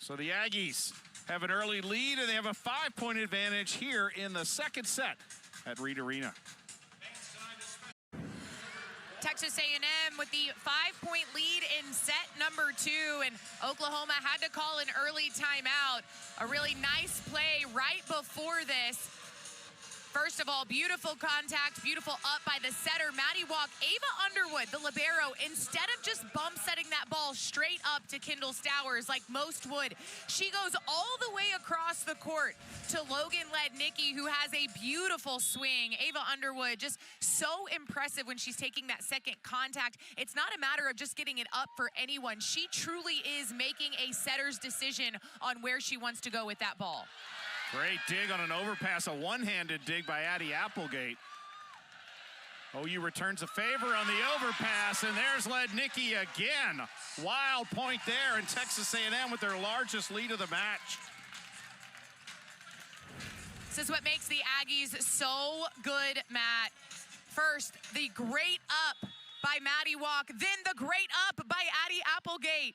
So the Aggies have an early lead, and they have a 5-point advantage here in the second set at Reed Arena. Texas A&M with the 5-point lead in set number 2, and Oklahoma had to call an early timeout. A really nice play right before this. First of all, beautiful contact, beautiful up by the setter, Maddie Walk. Ava Underwood, the libero, instead of just bump setting that ball straight up to Kendall Stowers like most would, she goes all the way across the court to Logan Lednicki, who has a beautiful swing. Ava Underwood, just so impressive when she's taking that second contact. It's not a matter of just getting it up for anyone. She truly is making a setter's decision on where she wants to go with that ball. Great dig on an overpass, a one-handed dig by Addie Applegate. OU returns a favor on the overpass, and there's Lednicki again. Wild point there, and Texas A&M with their largest lead of the match. This is what makes the Aggies so good, Matt. First, the great up by Maddie Walk, then the great up by Addie Applegate.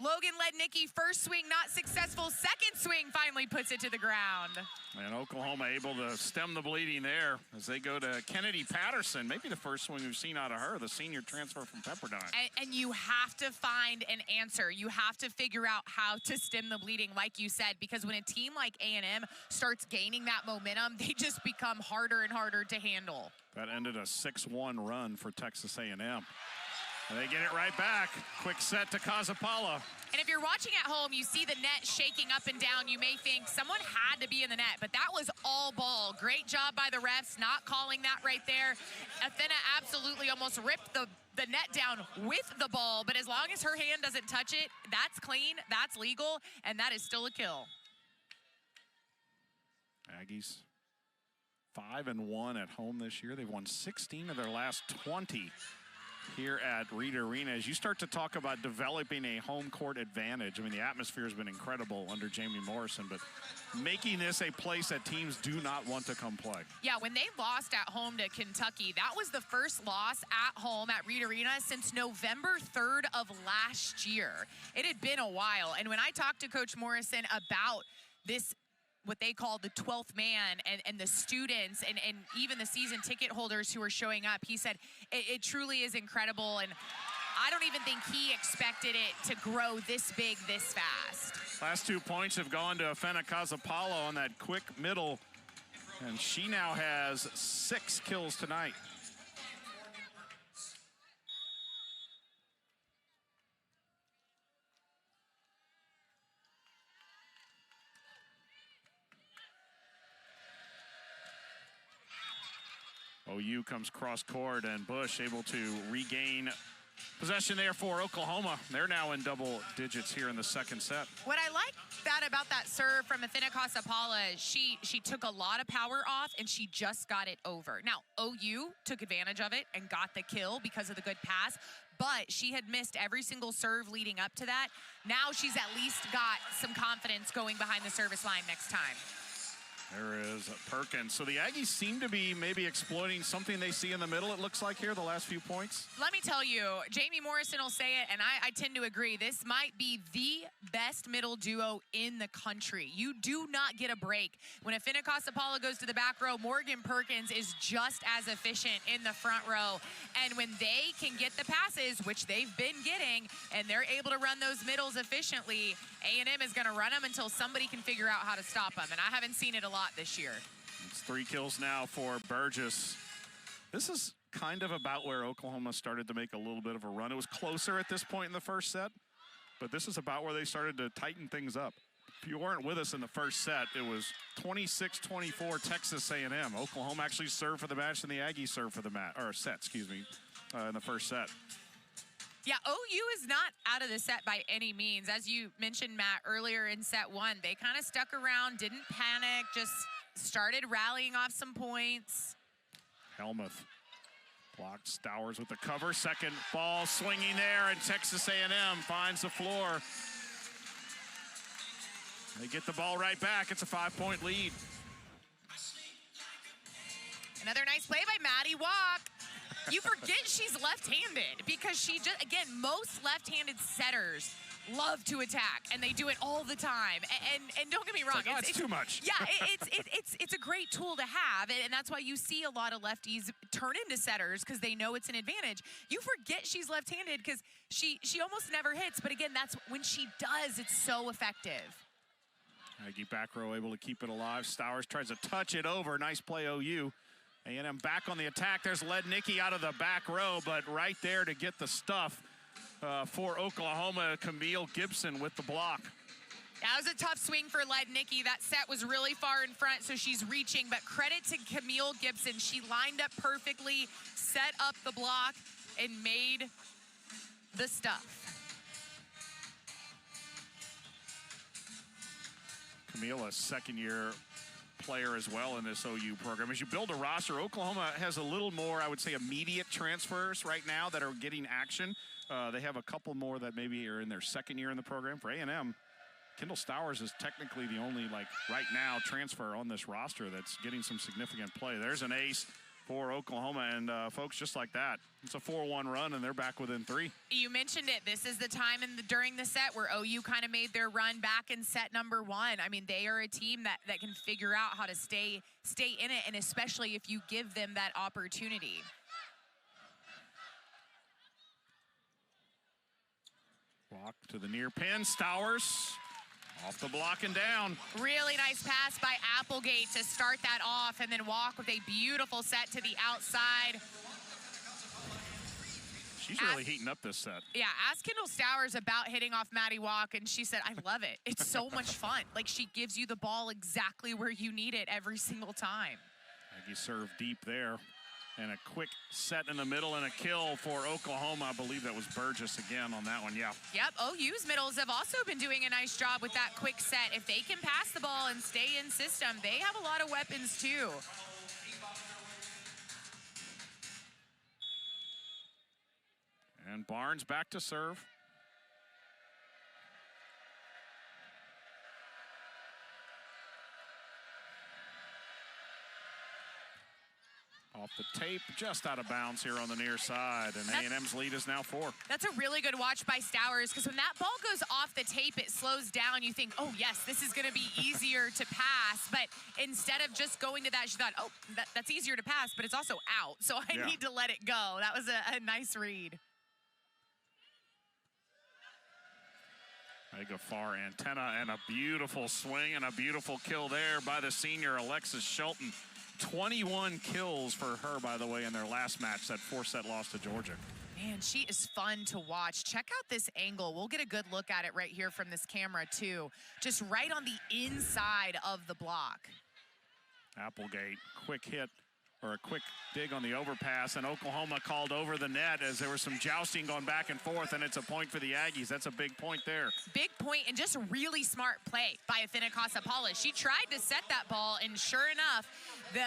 Logan Lednicki, first swing not successful, second swing finally puts it to the ground. And Oklahoma able to stem the bleeding there as they go to Kennedy Patterson. Maybe the first swing we've seen out of her, the senior transfer from Pepperdine. And you have to find an answer. You have to figure out how to stem the bleeding, like you said, because when a team like A&M starts gaining that momentum, they just become harder and harder to handle. That ended a 6-1 run for Texas A&M. And they get it right back. Quick set to Kasapala. And if you're watching at home, you see the net shaking up and down. You may think someone had to be in the net, but that was all ball. Great job by the refs not calling that right there. Athena absolutely almost ripped the net down with the ball, but as long as her hand doesn't touch it, that's clean, that's legal, and that is still a kill. Aggies 5-1 at home this year. They've won 16 of their last 20 here at Reed Arena. As you start to talk about developing a home court advantage, I mean, the atmosphere has been incredible under Jamie Morrison, but making this a place that teams do not want to come play. Yeah, when they lost at home to Kentucky, that was the first loss at home at Reed Arena since November 3rd of last year. It had been a while, and when I talked to Coach Morrison about this, what they call the 12th man and the students and even the season ticket holders who are showing up, he said it truly is incredible, and I don't even think he expected it to grow this big this fast. Last 2 points have gone to Afena Kasapala on that quick middle, and she now has 6 kills tonight. OU comes cross court, and Bush able to regain Possession there for Oklahoma. They're now in double digits here in the second set. What I like about that serve from Athena Casapala, she took a lot of power off and she just got it over. Now, OU took advantage of it and got the kill because of the good pass, but she had missed every single serve leading up to that. Now she's at least got some confidence going behind the service line next time. There is Perkins. So the Aggies seem to be maybe exploiting something they see in the middle, it looks like here, the last few points. Let me tell you, Jamie Morrison will say it, and I tend to agree. This might be the best middle duo in the country. You do not get a break. When Athena Casapala goes to the back row, Morgan Perkins is just as efficient in the front row. And when they can get the passes, which they've been getting, and they're able to run those middles efficiently, A&M is going to run them until somebody can figure out how to stop them. And I haven't seen it a lot this year. It's 3 kills now for Burgess. This is kind of about where Oklahoma started to make a little bit of a run. It was closer at this point in the first set, but this is about where they started to tighten things up. If you weren't with us in the first set, it was 26-24 Texas A&M. Oklahoma actually served for the match and the Aggies served for the match, or set, excuse me, in the first set. Yeah, OU is not out of the set by any means. As you mentioned, Matt, earlier in set one, they kind of stuck around, didn't panic, just started rallying off some points. Helmuth blocked Stowers with the cover. Second ball swinging there, and Texas A&M finds the floor. They get the ball right back. It's a 5-point lead. Another nice play by Maddie Walk. You forget she's left-handed because she just, again, most left-handed setters love to attack, and they do it all the time. And don't get me wrong, it's too much. Yeah, it's a great tool to have, and that's why you see a lot of lefties turn into setters because they know it's an advantage. You forget she's left-handed because she almost never hits, but again, that's when she does, it's so effective. Aggie back row able to keep it alive. Stowers tries to touch it over. Nice play, OU. A&M back on the attack. There's Lednicki out of the back row, but right there to get the stuff for Oklahoma, Camille Gibson with the block. That was a tough swing for Lednicki. That set was really far in front, so she's reaching, but credit to Camille Gibson. She lined up perfectly, set up the block, and made the stuff. Camille, a second-year player as well in this OU program. As you build a roster, Oklahoma has a little more, I would say, immediate transfers right now that are getting action. They have a couple more that maybe are in their second year in the program. For A&M, Kendall Stowers is technically the only, like, right now transfer on this roster that's getting some significant play. There's an ace for Oklahoma, and folks, just like that, it's a 4-1 run, and they're back within 3. You mentioned it. This is the time during the set where OU kind of made their run back in set number 1. I mean, they are a team that can figure out how to stay in it, and especially if you give them that opportunity. Block to the near pin. Stowers off the block and down. Really nice pass by Applegate to start that off and then Walk with a beautiful set to the outside. She's really heating up this set. Yeah, ask Kendall Stowers about hitting off Maddie Walk, and she said, I love it. It's so much fun. Like, she gives you the ball exactly where you need it every single time. Aggie serve deep there. And a quick set in the middle and a kill for Oklahoma. I believe that was Burgess again on that one, yeah. Yep, OU's middles have also been doing a nice job with that quick set. If they can pass the ball and stay in system, they have a lot of weapons too. And Barnes back to serve. Off the tape, just out of bounds here on the near side, and A&M's lead is now 4. That's a really good watch by Stowers, because when that ball goes off the tape, it slows down. You think, oh, yes, this is going to be easier to pass, but instead of just going to that, she thought, oh, that's easier to pass, but it's also out, so I need to let it go. That was a nice read. They go far antenna, and a beautiful swing and a beautiful kill there by the senior, Alexis Shelton. 21 kills for her, by the way, in their last match, that 4-set loss to Georgia. Man, she is fun to watch. Check out this angle. We'll get a good look at it right here from this camera, too. Just right on the inside of the block. Applegate, quick hit or a quick dig on the overpass, and Oklahoma called over the net as there was some jousting going back and forth, and it's a point for the Aggies. That's a big point there. Big point, and just a really smart play by Athena Casapala. She tried to set that ball, and sure enough, the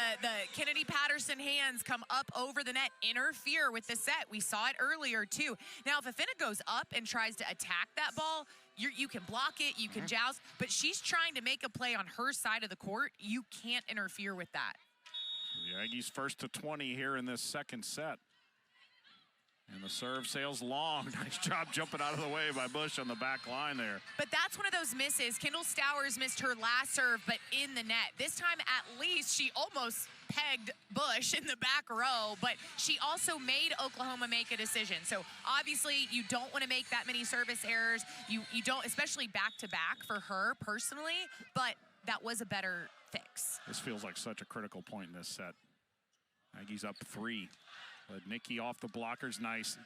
Kennedy Patterson hands come up over the net, interfere with the set. We saw it earlier, too. Now, if Athena goes up and tries to attack that ball, you can block it, you can joust, but she's trying to make a play on her side of the court. You can't interfere with that. The Aggies first to 20 here in this second set. And the serve sails long. Nice job jumping out of the way by Bush on the back line there. But that's one of those misses. Kendall Stowers missed her last serve, but in the net. This time, at least, she almost pegged Bush in the back row, but she also made Oklahoma make a decision. So obviously, you don't want to make that many service errors. You don't, especially back-to-back for her personally, but that was a better fix. This feels like such a critical point in this set. Aggies up 3. Led Nikki off the blockers, nice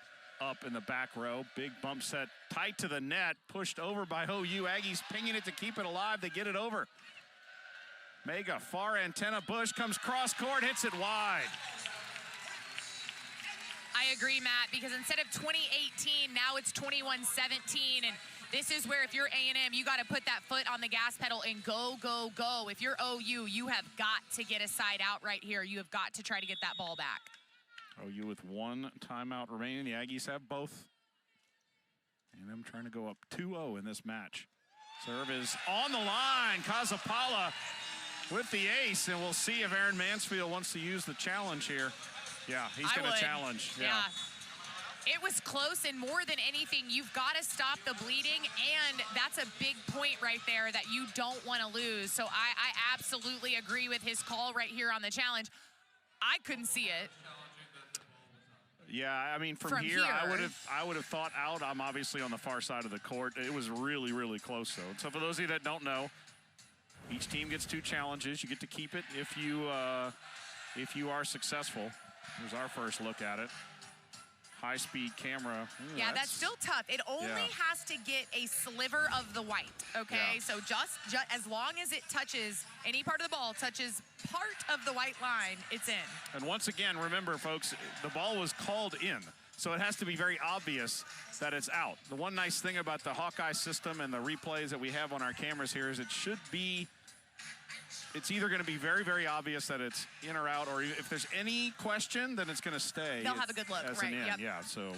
up in the back row. Big bump set, tight to the net, pushed over by OU. Aggies pinging it to keep it alive. They get it over. Mega far antenna. Bush comes cross court, hits it wide. I agree, Matt, because instead of 2018, now it's 21-17, and this is where if you're A&M, you got to put that foot on the gas pedal and go, go, go. If you're OU, you have got to get a side out right here. You have got to try to get that ball back. OU with 1 timeout remaining. The Aggies have both. A&M trying to go up 2-0 in this match. Serve is on the line. Casapala with the ace, and we'll see if Aaron Mansfield wants to use the challenge here. Yeah, he's going to challenge. Yeah. It was close, and more than anything, you've got to stop the bleeding, and that's a big point right there that you don't want to lose. So I absolutely agree with his call right here on the challenge. I couldn't see it. Yeah, I mean, from here, I would have thought out. I'm obviously on the far side of the court. It was really, really close, though. So for those of you that don't know, each team gets 2 challenges. You get to keep it if you are successful. Here's our first look at it. High-speed camera. Ooh, yeah, that's still tough. It only has to get a sliver of the white, okay? Yeah. So just as long as it touches, any part of the ball touches part of the white line, it's in. And once again, remember, folks, the ball was called in, so it has to be very obvious that it's out. The one nice thing about the Hawkeye system and the replays that we have on our cameras here is it should be, it's either going to be very, very obvious that it's in or out, or if there's any question, then it's going to stay. They'll have a good look, as right? An in. Yep. Yeah, so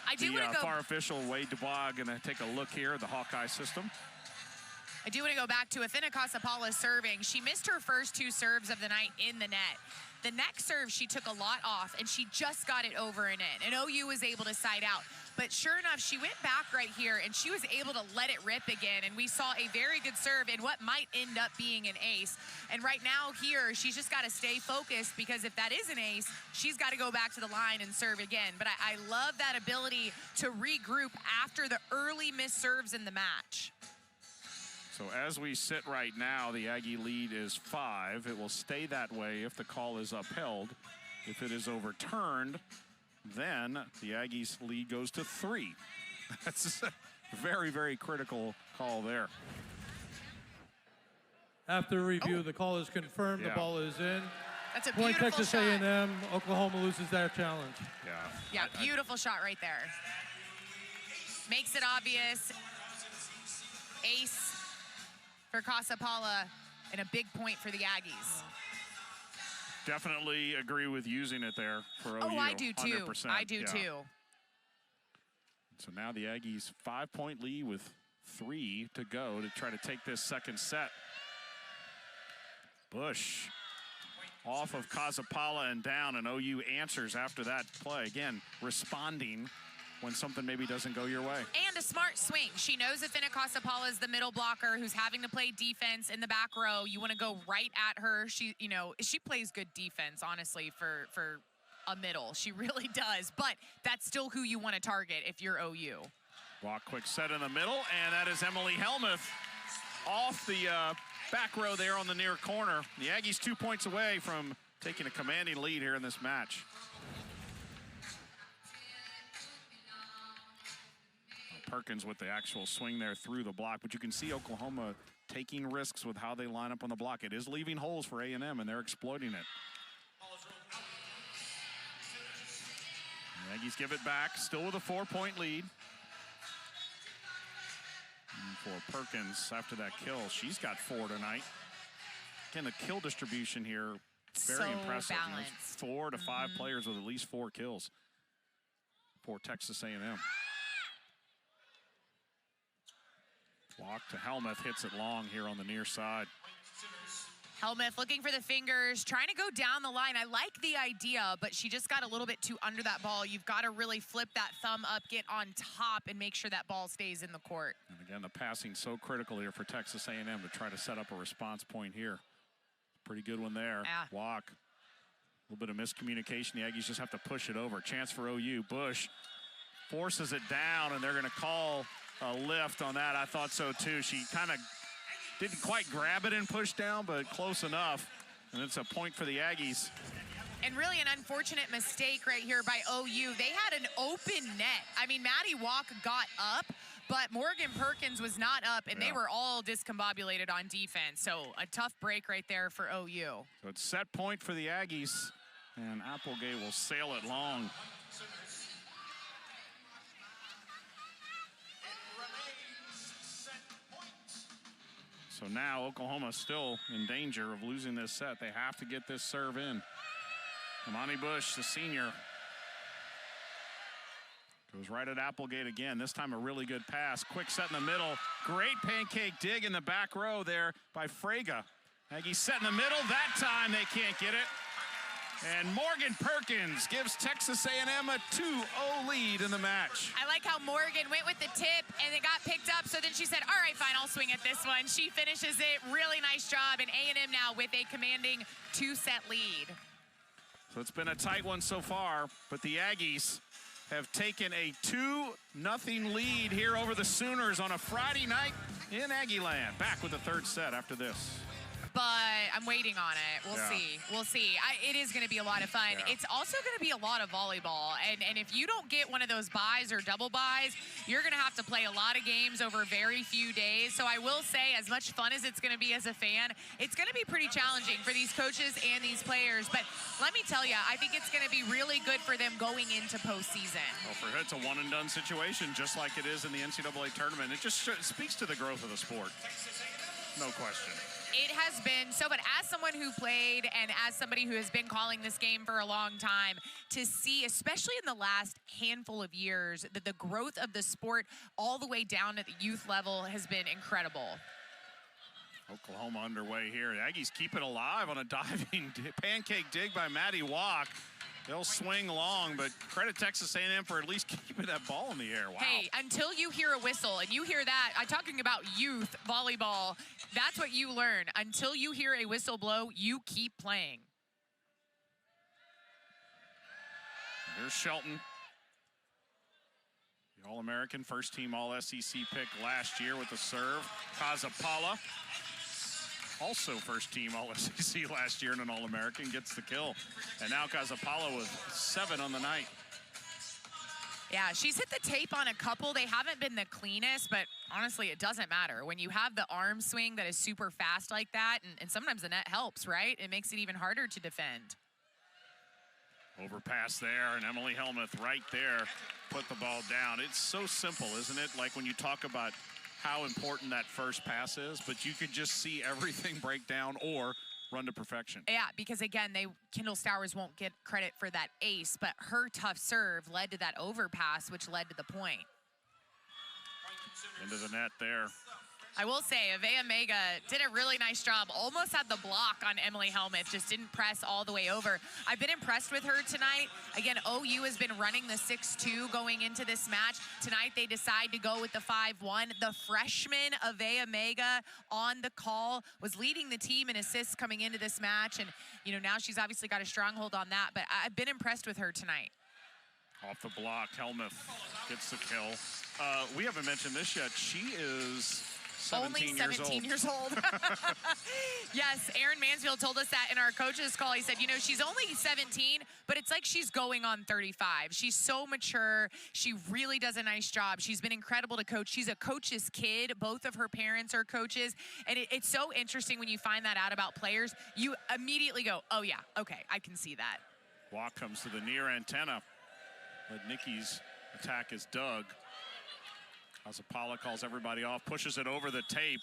I do want to go. FAR official Wade Dubois going to take a look here at the Hawkeye system. I do want to go back to Athena Casapala serving. She missed her first 2 serves of the night in the net. The next serve, she took a lot off, and she just got it over and in. And OU was able to side out. But sure enough, she went back right here, and she was able to let it rip again. And we saw a very good serve in what might end up being an ace. And right now here, she's just got to stay focused, because if that is an ace, she's got to go back to the line and serve again. But I love that ability to regroup after the early missed serves in the match. So as we sit right now, the Aggie lead is 5. It will stay that way if the call is upheld. If it is overturned, then the Aggies lead goes to 3. That's a very, very critical call there. After review, the call is confirmed. Yeah. The ball is in. That's a Point beautiful Texas shot. A&M. Oklahoma loses that challenge. Yeah, beautiful shot right there. Makes it obvious. Ace for Casapala, and a big point for the Aggies. Definitely agree with using it there for OU. Oh, I do too. 100%. I do too. So now the Aggies 5-point lead with 3 to go to try to take this second set. Bush off of Casapala and down, and OU answers after that play. Again, responding when something maybe doesn't go your way. And a smart swing. She knows Athena Casapala is the middle blocker who's having to play defense in the back row. You want to go right at her. She plays good defense, honestly, for a middle. She really does. But that's still who you want to target if you're OU. Walk quick set in the middle, and that is Emily Helmuth off the back row there on the near corner. The Aggies 2 points away from taking a commanding lead here in this match. Perkins with the actual swing there through the block, but you can see Oklahoma taking risks with how they line up on the block. It is leaving holes for A&M, and they're exploiting it. The Aggies give it back, still with a 4-point lead. And for Perkins, after that kill, she's got 4 tonight. Again, the kill distribution here, very so impressive. Balanced. 4 to 5 players with at least 4 kills for Texas A&M. Walk to Helmuth, hits it long here on the near side. Helmuth looking for the fingers, trying to go down the line. I like the idea, but she just got a little bit too under that ball. You've got to really flip that thumb up, get on top, and make sure that ball stays in the court. And again, the passing so critical here for Texas A&M to try to set up a response point here. Pretty good one there. Yeah. Walk. A little bit of miscommunication. The Aggies just have to push it over. Chance for OU. Bush forces it down, and they're going to call a lift on that. I thought so too. She kind of didn't quite grab it and push down, but close enough. And it's a point for the Aggies. And really an unfortunate mistake right here by OU. They had an open net. I mean, Maddie Walk got up, but Morgan Perkins was not up, and they were all discombobulated on defense. So a tough break right there for OU. So it's set point for the Aggies, and Applegate will sail it long. So now Oklahoma still in danger of losing this set. They have to get this serve in. Amani Bush, the senior, goes right at Applegate again. This time a really good pass. Quick set in the middle. Great pancake dig in the back row there by Fraga. Aggies set in the middle. That time they can't get it. And Morgan Perkins gives Texas A&M a 2-0 lead in the match. I like how Morgan went with the tip and it got picked up, so then she said, all right, fine, I'll swing at this one. She finishes it. Really nice job, and A&M now with a commanding 2-set lead. So it's been a tight one so far, but the Aggies have taken a 2-0 lead here over the Sooners on a Friday night in Aggieland. Back with the third set after this. But I'm waiting on it. We'll see. We'll see. It is going to be a lot of fun. Yeah. It's also going to be a lot of volleyball. And if you don't get one of those buys or double buys, you're going to have to play a lot of games over very few days. So I will say, as much fun as it's going to be as a fan, it's going to be pretty challenging for these coaches and these players. But let me tell you, I think it's going to be really good for them going into postseason. Well, for it's a one-and-done situation, just like it is in the NCAA tournament. It just speaks to the growth of the sport. No question. It has been so, but as someone who played and as somebody who has been calling this game for a long time, to see, especially in the last handful of years, that the growth of the sport all the way down at the youth level has been incredible. Oklahoma underway here. The Aggies keep it alive on a diving pancake dig by Maddie Walk. They'll swing long, but credit Texas A&M for at least keeping that ball in the air. Wow. Hey, until you hear a whistle, and you hear that, I'm talking about youth volleyball, that's what you learn. Until you hear a whistle blow, you keep playing. Here's Shelton. The All-American, first team All-SEC pick last year with the serve. Kazapala, also first team All-SEC last year and an All-American, gets the kill. And now Kazapala with 7 on the night. Yeah, she's hit the tape on a couple. They haven't been the cleanest, but honestly, it doesn't matter. When you have the arm swing that is super fast like that, and sometimes the net helps, right? It makes it even harder to defend. Overpass there, and Emily Helmuth right there put the ball down. It's so simple, isn't it? Like when you talk about how important that first pass is, but you could just see everything break down or run to perfection. Yeah, because again, Kendall Stowers won't get credit for that ace, but her tough serve led to that overpass, which led to the point. Into the net there. I will say, Avea Mega did a really nice job. Almost had the block on Emily Helmuth, just didn't press all the way over. I've been impressed with her tonight. Again, OU has been running the 6-2 going into this match. Tonight, they decide to go with the 5-1. The freshman, Avea Mega, on the call, was leading the team in assists coming into this match. And, you know, now she's obviously got a stronghold on that. But I've been impressed with her tonight. Off the block, Helmuth gets the kill. We haven't mentioned this yet. She is 17 Only 17 years old. Yes, Aaron Mansfield told us that in our coaches call. He said, you know, she's only 17, but it's like she's going on 35. She's so mature. She really does a nice job. She's been incredible to coach. She's a coach's kid. Both of her parents are coaches. And it's so interesting when you find that out about players. You immediately go, oh, yeah, okay, I can see that. Walk comes to the near antenna. But Nikki's attack is dug. Azapala calls everybody off, pushes it over the tape,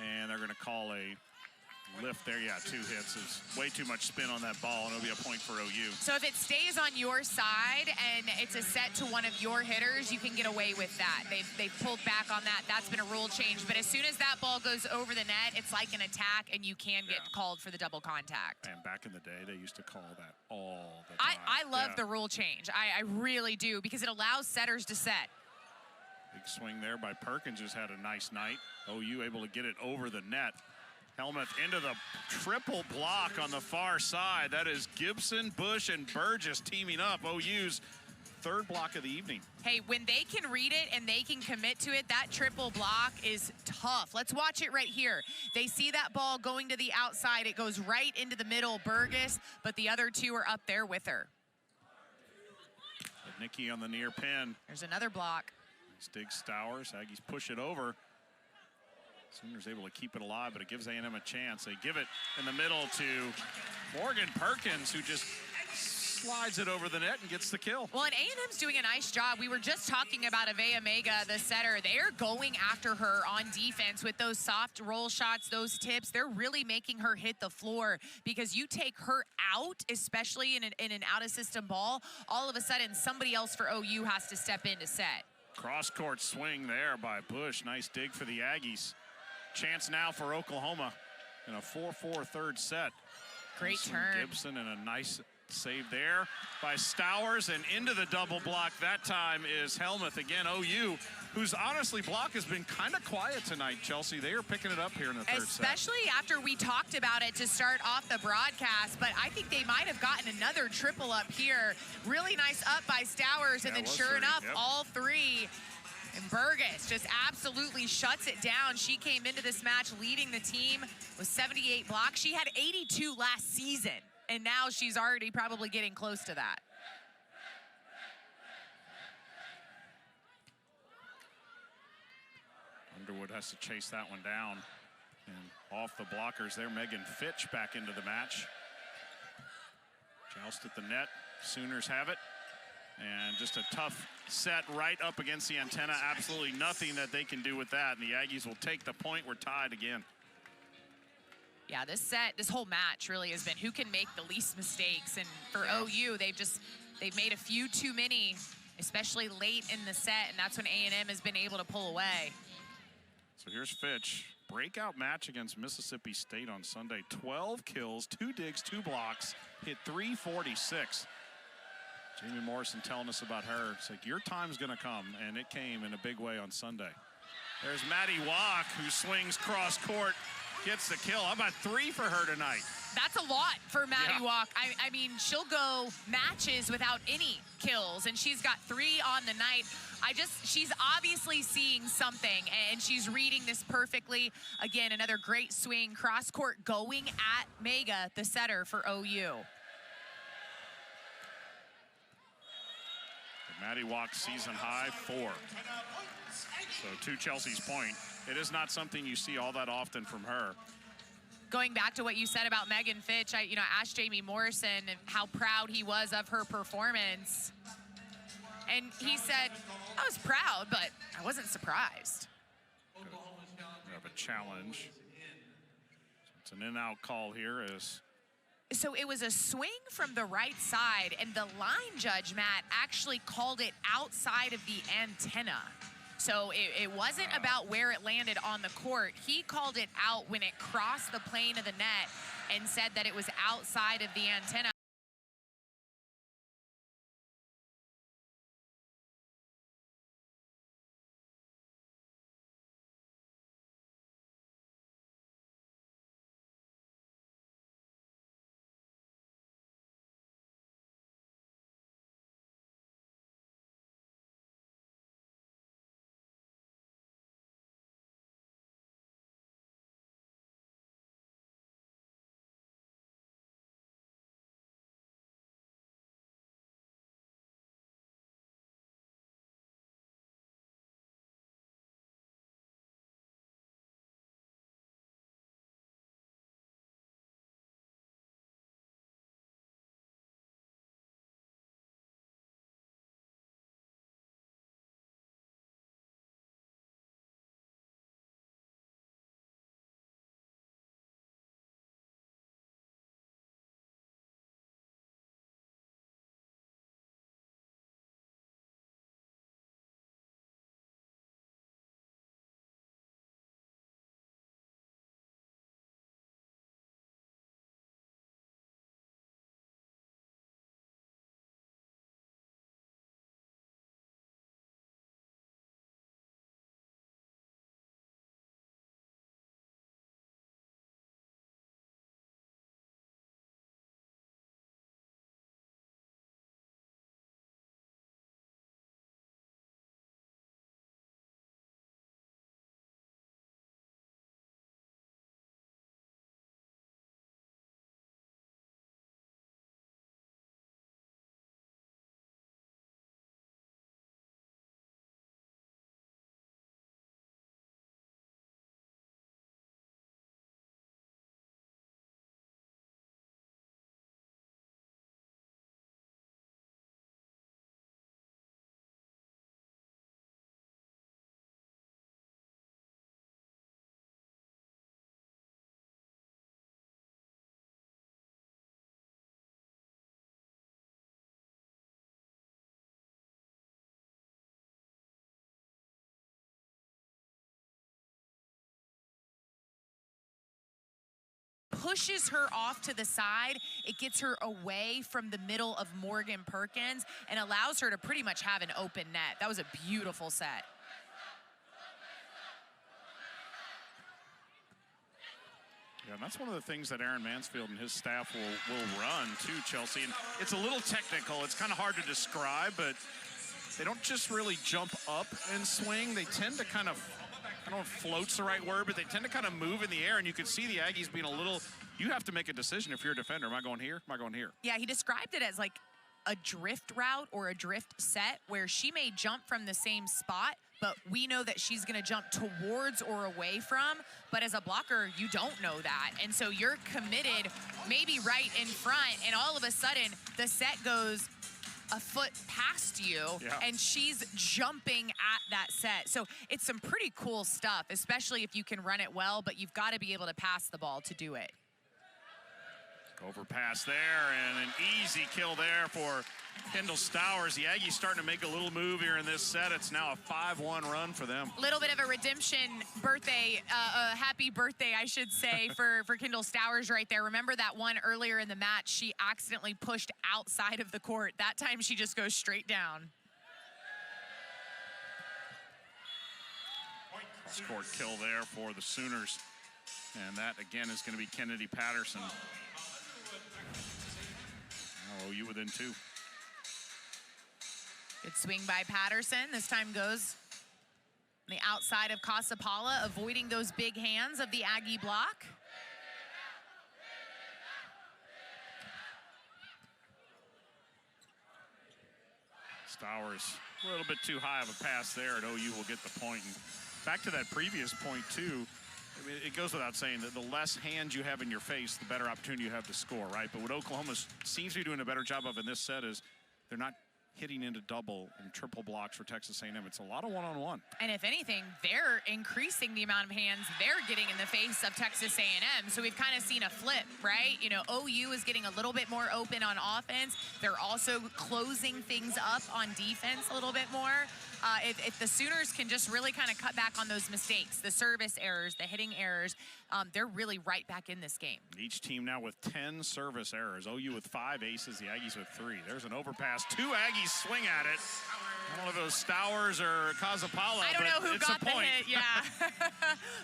and they're going to call a lift there. Yeah, 2 hits. Is way too much spin on that ball, and it'll be a point for OU. So if it stays on your side and it's a set to one of your hitters, you can get away with that. They've pulled back on that. That's been a rule change. But as soon as that ball goes over the net, it's like an attack, and you can get called for the double contact. And back in the day, they used to call that all the time. I love the rule change. I really do, because it allows setters to set. Big swing there by Perkins, who's had a nice night. OU able to get it over the net. Helmuth into the triple block on the far side. That is Gibson, Bush, and Burgess teaming up. OU's 3rd block of the evening. Hey, when they can read it and they can commit to it, that triple block is tough. Let's watch it right here. They see that ball going to the outside. It goes right into the middle, Burgess, but the other 2 are up there with her. But Nikki on the near pin. There's another block. Dig Stowers. Aggies push it over. Sooners able to keep it alive, but it gives A&M a chance. They give it in the middle to Morgan Perkins, who just slides it over the net and gets the kill. Well, and A&M's doing a nice job. We were just talking about Avea Mega, the setter. They're going after her on defense with those soft roll shots, those tips. They're really making her hit the floor, because you take her out, especially in an out-of-system ball, all of a sudden somebody else for OU has to step in to set. Cross-court swing there by Bush. Nice dig for the Aggies. Chance now for Oklahoma in a 4-4 third set. Great turn. Gibson, and a nice save there by Stowers, and into the double block that time is Helmuth. Again, OU, whose honestly block has been kind of quiet tonight, Chelsea. They are picking it up here in the third set. Especially after we talked about it to start off the broadcast, but I think they might have gotten another triple up here. Really nice up by Stowers, and then sure enough, all 3. And Burgess just absolutely shuts it down. She came into this match leading the team with 78 blocks. She had 82 last season, and now she's already probably getting close to that. Underwood has to chase that one down. And off the blockers there, Megan Fitch back into the match. Joust at the net. Sooners have it. And just a tough set right up against the antenna. Absolutely nothing that they can do with that. And the Aggies will take the point. We're tied again. Yeah, this whole match really has been who can make the least mistakes. And for OU, they've made a few too many, especially late in the set. And that's when A&M has been able to pull away. So here's Fitch. Breakout match against Mississippi State on Sunday. 12 kills, 2 digs, 2 blocks, hit 346. Jamie Morrison telling us about her. It's like, your time's going to come, and it came in a big way on Sunday. There's Maddie Walk, who swings cross court, gets the kill. How about 3 for her tonight? That's a lot for Maddie Walk. I mean, she'll go matches without any kills, and she's got 3 on the night. She's obviously seeing something, and she's reading this perfectly. Again, another great swing, cross court going at Mega, the setter for OU. Maddie Walk season high 4. So to Chelsea's point, it is not something you see all that often from her. Going back to what you said about Megan Fitch, I asked Jamie Morrison how proud he was of her performance. And he said, I was proud, but I wasn't surprised. We have a challenge. So it's an in-out call here. So it was a swing from the right side, and the line judge, Matt, actually called it outside of the antenna. So it wasn't about where it landed on the court. He called it out when it crossed the plane of the net and said that it was outside of the antenna. pushes her off to the side. It gets her away from the middle of Morgan Perkins and allows her to pretty much have an open net. That was a beautiful set. Yeah, and that's one of the things that Aaron Mansfield and his staff will run too, Chelsea. And it's a little technical. It's kind of hard to describe, but they don't just really jump up and swing. They tend to kind of, I don't know if float's the right word, but they tend to kind of move in the air, and you can see the Aggies being a little, you have to make a decision if you're a defender. Am I going here? Am I going here? Yeah, he described it as like a drift route or a drift set where she may jump from the same spot, but we know that she's gonna jump towards or away from, but as a blocker, you don't know that. And so you're committed maybe right in front, and all of a sudden, the set goes a foot past you, and she's jumping at that set. So it's some pretty cool stuff, especially if you can run it well, but you've gotta be able to pass the ball to do it. Overpass there, and an easy kill there for Kendall Stowers. The Aggies starting to make a little move here in this set. It's now a 5-1 run for them. Little bit of a redemption birthday, happy birthday, I should say, for Kendall Stowers right there. Remember that one earlier in the match, she accidentally pushed outside of the court. That time she just goes straight down. Cross-court kill there for the Sooners. And that, again, is going to be Kennedy Patterson. Oh, you within 2. Good swing by Patterson. This time goes on the outside of Casapala, avoiding those big hands of the Aggie block. Stowers, a little bit too high of a pass there, and OU will get the point. And back to that previous point, too. I mean, it goes without saying that the less hands you have in your face, the better opportunity you have to score, right? But what Oklahoma seems to be doing a better job of in this set is they're not hitting into double and triple blocks for Texas A&M. It's a lot of one-on-one. And if anything, they're increasing the amount of hands they're getting in the face of Texas A&M. So we've kind of seen a flip, right? You know, OU is getting a little bit more open on offense. They're also closing things up on defense a little bit more. If the Sooners can just really kind of cut back on those mistakes, the service errors, the hitting errors, they're really right back in this game. Each team now with 10 service errors. OU with 5 aces, the Aggies with 3. There's an overpass. 2 Aggies swing at it. I don't know if it was Stowers or Casapala, I don't know who got the hit, yeah.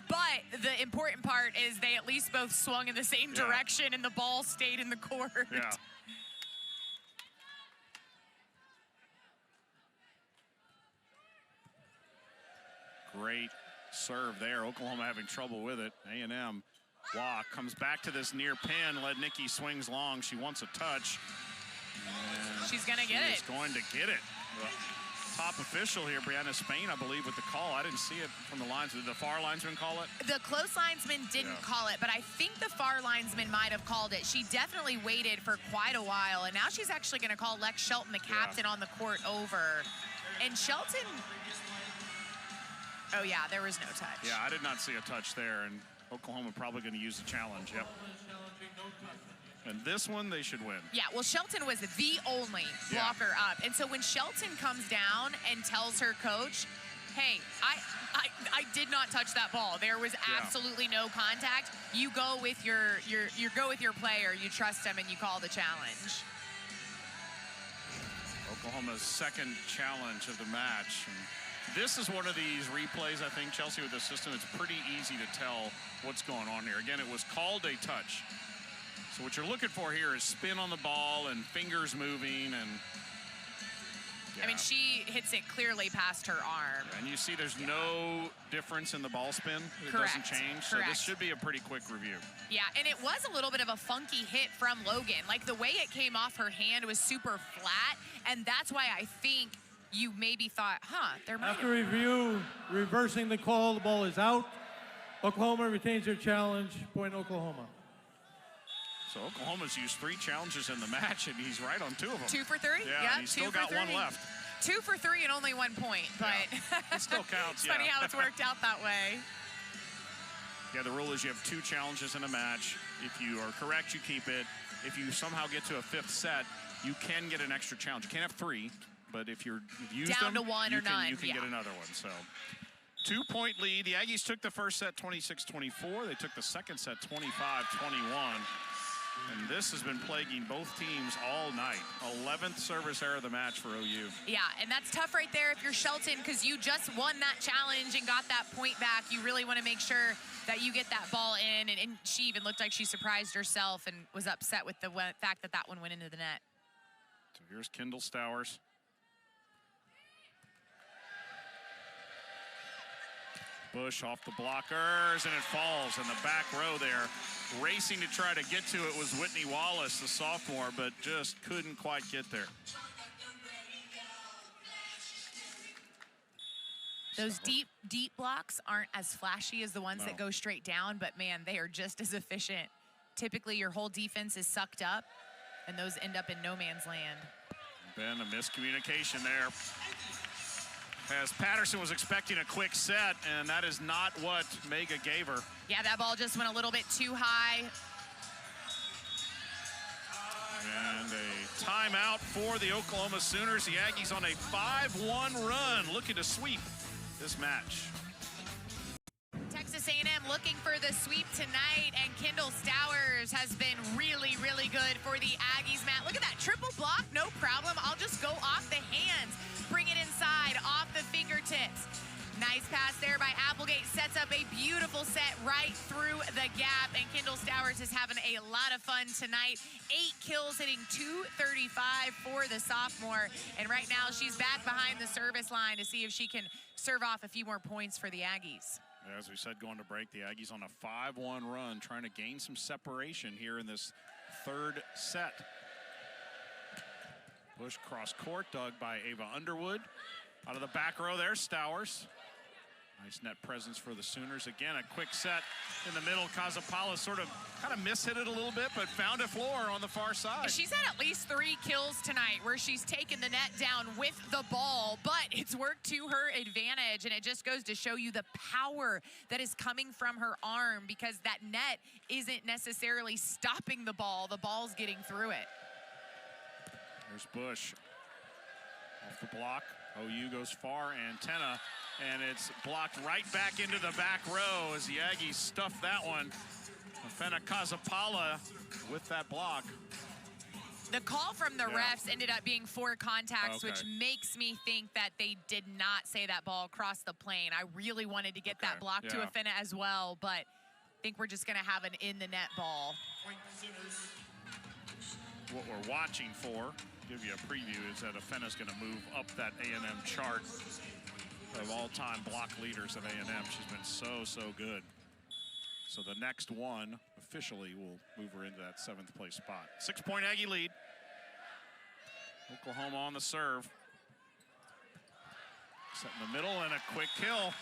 But the important part is they at least both swung in the same direction and the ball stayed in the court. Yeah. Great serve there. Oklahoma having trouble with it. A&M walk comes back to this near pin. Lednicki swings long. She wants a touch. And she's going to get it. She's going to get it. The top official here, Brianna Spain, I believe, with the call. I didn't see it from the lines. Did the far linesman call it? The close linesman didn't call it, but I think the far linesman might have called it. She definitely waited for quite a while, and now she's actually going to call Lex Shelton, the captain, on the court over. And Shelton... Oh, yeah, there was no touch. Yeah, I did not see a touch there, and Oklahoma probably going to use the challenge, And this one, they should win. Yeah, well, Shelton was the only blocker up. And so when Shelton comes down and tells her coach, hey, I did not touch that ball. There was absolutely no contact. You go with your player, you trust him, and you call the challenge. Oklahoma's second challenge of the match. And this is one of these replays, I think, Chelsea, with the system, it's pretty easy to tell what's going on here. Again, it was called a touch. So what you're looking for here is spin on the ball and fingers moving. And I mean, she hits it clearly past her arm. And you see there's no difference in the ball spin. It doesn't change. So this should be a pretty quick review. Yeah, and it was a little bit of a funky hit from Logan. Like, the way it came off her hand was super flat, and that's why I think you maybe thought, there might After review, reversing the call, the ball is out. Oklahoma retains their challenge, point Oklahoma. So Oklahoma's used 3 challenges in the match, and he's right on 2 of them. 2 for 3? Yeah, he's still got 1 left. 2 for 3 and only 1 point, but it still counts. It's funny how it's worked out that way. Yeah, the rule is you have 2 challenges in a match. If you are correct, you keep it. If you somehow get to a 5th set, you can get an extra challenge. You can't have 3. But if you're used down them, to 1 or none, you can get another one. So 2-point lead. The Aggies took the first set 26-24. They took the second set 25-21. And this has been plaguing both teams all night. 11th service error of the match for OU. Yeah, and that's tough right there if you're Shelton, because you just won that challenge and got that point back. You really want to make sure that you get that ball in. And she even looked like she surprised herself and was upset with the fact that that one went into the net. So here's Kendall Stowers. Bush off the blockers, and it falls in the back row there. Racing to try to get to it was Whitney Wallace, the sophomore, but just couldn't quite get there. Those deep blocks aren't as flashy as the ones that go straight down, but man, they are just as efficient. Typically, your whole defense is sucked up, and those end up in no man's land. Been a miscommunication there, as Patterson was expecting a quick set, and that is not what Mega gave her. Yeah, that ball just went a little bit too high. And a timeout for the Oklahoma Sooners. The Aggies on a 5-1 run, looking to sweep this match. Texas A&M looking for the sweep tonight, and Kendall Stowers has been really, really good for the Aggies. Matt, look at that triple block, no problem. I'll just go off the hands, bring it inside, off the fingertips. Nice pass there by Applegate, sets up a beautiful set right through the gap, and Kendall Stowers is having a lot of fun tonight. 8 kills, hitting .235 for the sophomore, and right now she's back behind the service line to see if she can serve off a few more points for the Aggies. As we said, going to break, the Aggies on a 5-1 run, trying to gain some separation here in this third set. Bush cross court, dug by Ava Underwood. Out of the back row there, Stowers. Nice net presence for the Sooners. Again, a quick set in the middle. Kazapala sort of kind of mishit it a little bit, but found a floor on the far side. She's had at least 3 kills tonight where she's taken the net down with the ball, but it's worked to her advantage, and it just goes to show you the power that is coming from her arm, because that net isn't necessarily stopping the ball. The ball's getting through it. There's Bush off the block. OU goes far, antenna, and it's blocked right back into the back row as the Aggies stuff that one. Fena Kazapala with that block. The call from the refs ended up being 4 contacts, which makes me think that they did not say that ball across the plane. I really wanted to get that block to Afena as well, but I think we're just going to have an in-the-net ball. What we're watching for, give you a preview, is that Afena's going to move up that A&M chart of all-time block leaders at A&M. She's been so good. So the next one officially will move her into that 7th place spot. 6-point Aggie lead. Oklahoma on the serve. Set in the middle and a quick kill.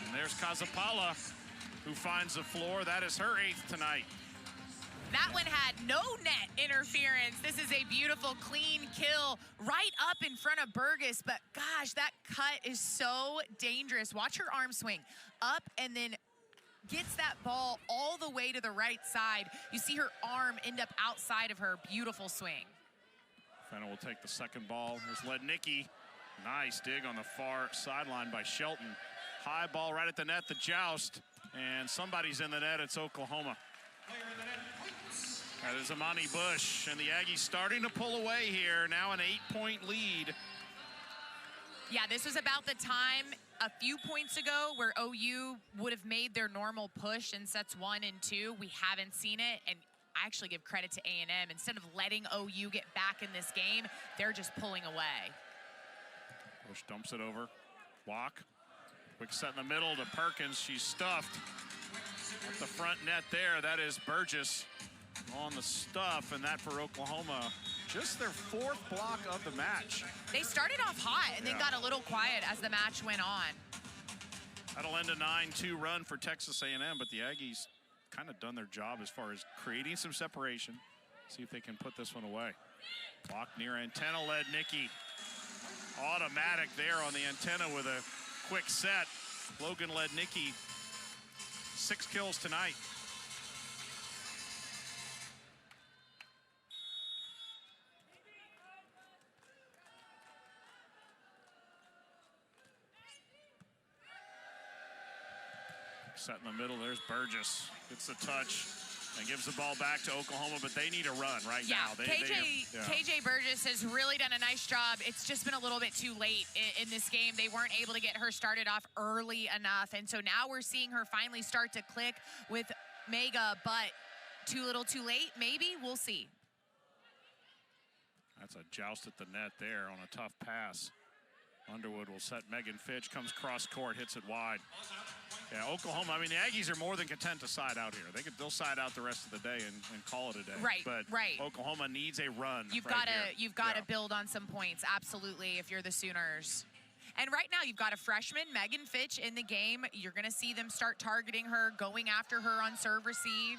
And there's Kazapala, who finds the floor. That is her 8th tonight. That one had no net interference. This is a beautiful, clean kill right up in front of Burgess. But gosh, that cut is so dangerous. Watch her arm swing up and then gets that ball all the way to the right side. You see her arm end up outside of her. Beautiful swing. Fenna will take the second ball. Here's Lednicki. Nice dig on the far sideline by Shelton. High ball right at the net, the joust. And somebody's in the net. It's Oklahoma. That is Amani Bush, and the Aggies starting to pull away here. Now an 8-point lead. Yeah, this was about the time a few points ago where OU would have made their normal push in sets 1 and 2. We haven't seen it, and I actually give credit to A&M. Instead of letting OU get back in this game, they're just pulling away. Bush dumps it over. Walk. Quick set in the middle to Perkins. She's stuffed at the front net there. That is Burgess on the stuff, and that for Oklahoma. Just their 4th block of the match. They started off hot and then got a little quiet as the match went on. That'll end a 9-2 run for Texas A&M, but the Aggies kind of done their job as far as creating some separation. See if they can put this one away. Block near antenna, Lednicki. Automatic there on the antenna with a quick set. Logan Lednicki, 6 kills tonight. set in the middle. There's Burgess. Gets the touch and gives the ball back to Oklahoma, but they need a run right now. KJ Burgess has really done a nice job. It's just been a little bit too late in this game. They weren't able to get her started off early enough, and so now we're seeing her finally start to click with Mega, but too little too late, maybe? We'll see. That's a joust at the net there on a tough pass. Underwood will set Megan Fitch, comes cross court, hits it wide. Yeah, Oklahoma, I mean, the Aggies are more than content to side out here. They'll side out the rest of the day and call it a day. Right, but right. Oklahoma needs a run. You've got to build on some points, absolutely, if you're the Sooners. And right now, you've got a freshman, Megan Fitch, in the game. You're going to see them start targeting her, going after her on serve receive.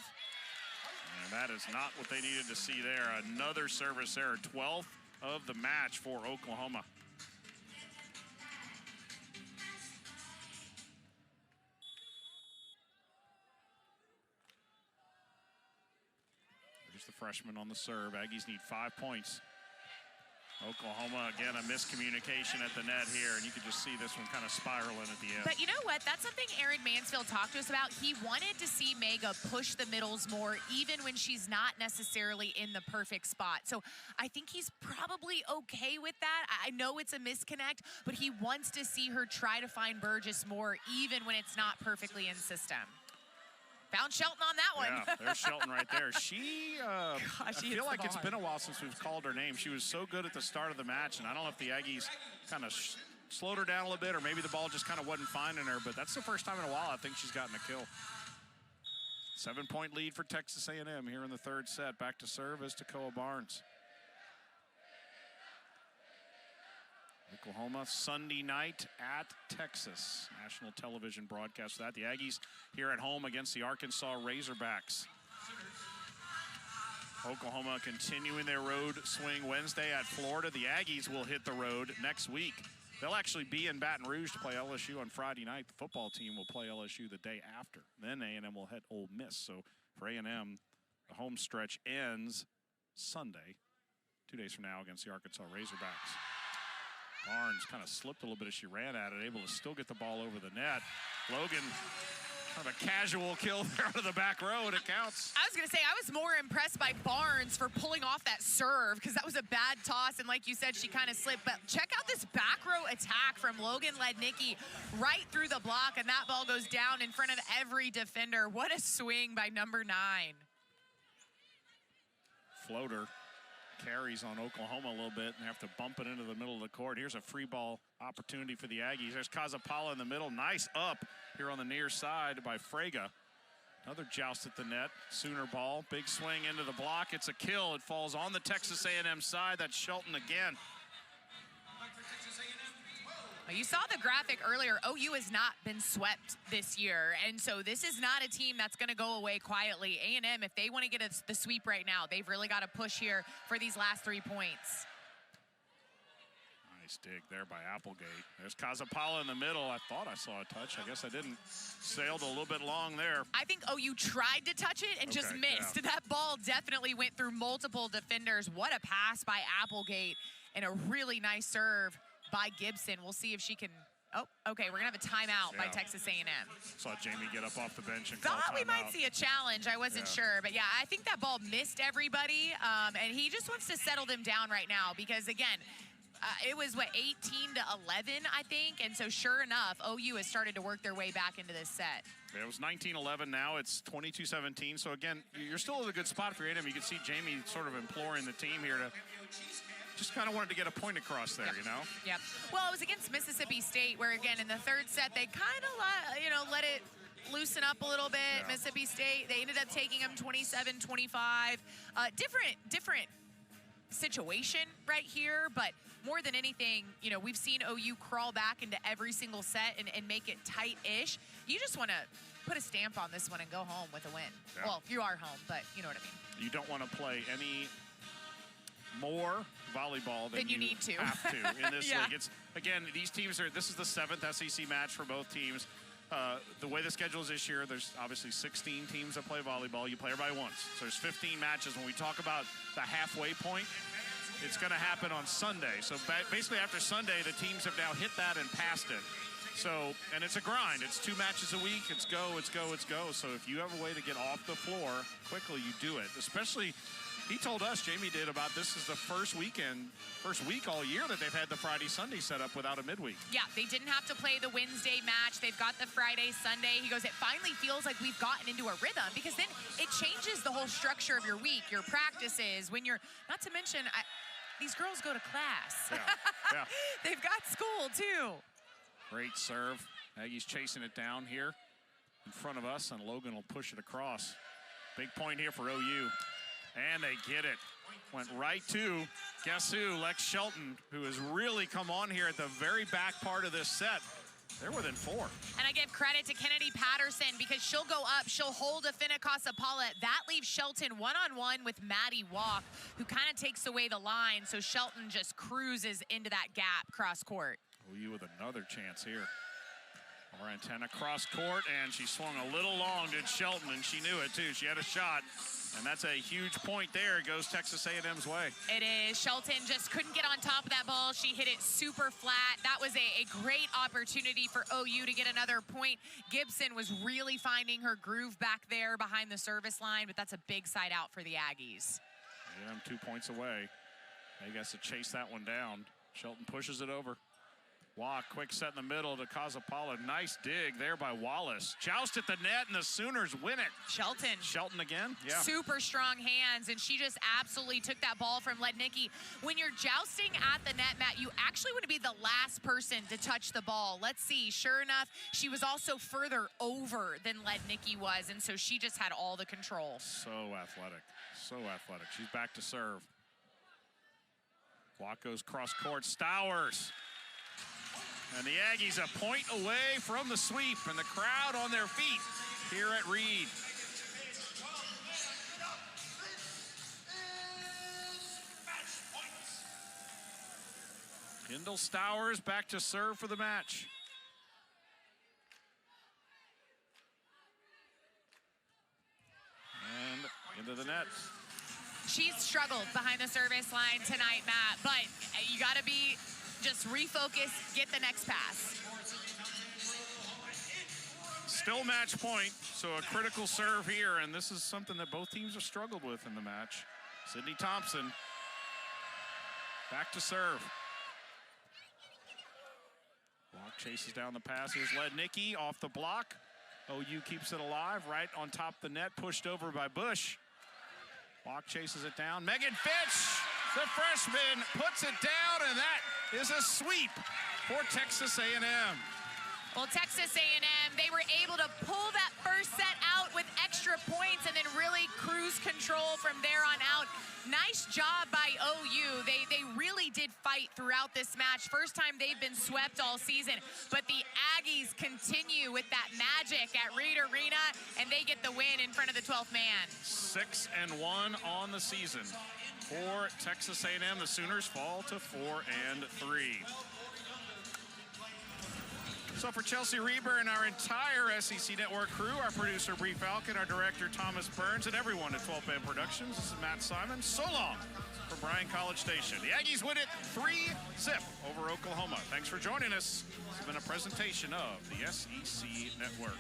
And that is not what they needed to see there. Another service error, 12th of the match for Oklahoma. There's the freshman on the serve. Aggies need 5 points. Oklahoma, again, a miscommunication at the net here, and you can just see this one kind of spiraling at the end. But you know what? That's something Aaron Mansfield talked to us about. He wanted to see Mega push the middles more, even when she's not necessarily in the perfect spot. So I think he's probably okay with that. I know it's a misconnect, but he wants to see her try to find Burgess more, even when it's not perfectly in system. Found Shelton on that one. Yeah, there's Shelton right there. I feel like it's been a while since we've called her name. She was so good at the start of the match, and I don't know if the Aggies kind of slowed her down a little bit, or maybe the ball just kind of wasn't finding her, but that's the first time in a while I think she's gotten a kill. 7-point lead for Texas A&M here in the third set. Back to serve is Tacoa Barnes. Oklahoma Sunday night at Texas. National television broadcast for that. The Aggies here at home against the Arkansas Razorbacks. Oklahoma continuing their road swing Wednesday at Florida. The Aggies will hit the road next week. They'll actually be in Baton Rouge to play LSU on Friday night. The football team will play LSU the day after. Then A&M will hit Ole Miss. So for A&M, the home stretch ends Sunday, 2 days from now, against the Arkansas Razorbacks. Barnes kind of slipped a little bit as she ran at it, able to still get the ball over the net. Logan, kind of a casual kill there out of the back row, and it counts. I was going to say, I was more impressed by Barnes for pulling off that serve, because that was a bad toss, and like you said, she kind of slipped. But check out this back row attack from Logan Lednicki right through the block, and that ball goes down in front of every defender. What a swing by number 9. Floater carries on Oklahoma a little bit and have to bump it into the middle of the court. Here's a free ball opportunity for the Aggies. There's Kazapala in the middle. Nice up here on the near side by Frega. Another joust at the net. Sooner ball. Big swing into the block. It's a kill. It falls on the Texas A&M side. That's Shelton again. You saw the graphic earlier. OU has not been swept this year, and so this is not a team that's going to go away quietly. A&M, if they want to get the sweep right now, they've really got to push here for these last 3 points. Nice dig there by Applegate. There's Kazapala in the middle. I thought I saw a touch. I guess I didn't. Sailed a little bit long there. I think OU tried to touch it and just missed. Yeah. That ball definitely went through multiple defenders. What a pass by Applegate, and a really nice serve by Gibson. We'll see if she can. Oh, okay, we're gonna have a timeout by Texas A&M. Saw Jamie get up off the bench and thought we might see a challenge. I wasn't sure, but yeah, I think that ball missed everybody, and he just wants to settle them down right now, because again, it was 18-11, I think, and so sure enough, OU has started to work their way back into this set. Yeah, it was 19-11. Now it's 22-17. So again, you're still in a good spot for A&M. You can see Jamie sort of imploring the team here to just kind of wanted to get a point across there, you know? Yep. Well, it was against Mississippi State, where, again, in the third set, they kind of, let it loosen up a little bit. Yeah. Mississippi State, they ended up taking them 27-25. Different situation right here, but more than anything, we've seen OU crawl back into every single set and make it tight-ish. You just want to put a stamp on this one and go home with a win. Yeah. Well, you are home, but you know what I mean. You don't want to play any more volleyball than you need to have to in this league. It's, again, these teams this is the 7th SEC match for both teams. The way the schedule is this year, there's obviously 16 teams that play volleyball. You play everybody once. So there's 15 matches. When we talk about the halfway point, it's going to happen on Sunday. So basically after Sunday, the teams have now hit that and passed it. So, and it's a grind. It's 2 matches a week. It's go, it's go, it's go. So if you have a way to get off the floor quickly, you do it. Especially, he told us, Jamie did, about this is the first week all year that they've had the Friday, Sunday set up without a midweek. Yeah, they didn't have to play the Wednesday match. They've got the Friday, Sunday. He goes, it finally feels like we've gotten into a rhythm, because then it changes the whole structure of your week, your practices, when you're, not to mention, these girls go to class. Yeah. They've got school, too. Great serve. Aggies chasing it down here in front of us, and Logan will push it across. Big point here for OU. And they get it. Went right to, guess who? Lex Shelton, who has really come on here at the very back part of this set. They're within 4. And I give credit to Kennedy Patterson, because she'll go up, she'll hold a Finicasa Paula. That leaves Shelton one-on-one with Maddie Walk, who kind of takes away the line, so Shelton just cruises into that gap cross court. OU with another chance here. Our antenna cross court, and she swung a little long, did Shelton, and she knew it too. She had a shot, and that's a huge point there. It goes Texas A&M's way. It is. Shelton just couldn't get on top of that ball. She hit it super flat. That was a great opportunity for OU to get another point. Gibson was really finding her groove back there behind the service line, but that's a big side out for the Aggies. A&M 2 points away. They got to chase that one down. Shelton pushes it over. Walk, quick set in the middle to Kazapala. Nice dig there by Wallace. Joust at the net, and the Sooners win it. Shelton again? Yeah. Super strong hands, and she just absolutely took that ball from Lednicki. When you're jousting at the net, Matt, you actually want to be the last person to touch the ball. Let's see. Sure enough, she was also further over than Lednicki was, and so she just had all the control. So athletic. So athletic. She's back to serve. Walk goes cross court. Stowers. And the Aggies a point away from the sweep, and the crowd on their feet here at Reed. Kendall Stowers back to serve for the match. And into the net. She's struggled behind the service line tonight, Matt, but you got to be just refocus, get the next pass. Still match point, so a critical serve here, and this is something that both teams have struggled with in the match. Sydney Thompson back to serve. Walk chases down the pass. Here's Lednicki off the block. OU keeps it alive, right on top of the net, pushed over by Bush. Walk chases it down. Megan Fitch, the freshman, puts it down, and that is a sweep for Texas A&M. Well, Texas A&M, they were able to pull that first set out with extra points and then really cruise control from there on out. Nice job by OU. They really did fight throughout this match. First time they've been swept all season, but the Aggies continue with that magic at Reed Arena, and they get the win in front of the 12th man. 6-1 on the season for Texas A&M. The Sooners fall to 4-3. So for Chelsea Reber and our entire SEC Network crew, our producer Bree Falcon, our director Thomas Burns, and everyone at 12th Man Productions, this is Matt Simon. So long from Bryan College Station. The Aggies win it 3-0 over Oklahoma. Thanks for joining us. This has been a presentation of the SEC Network.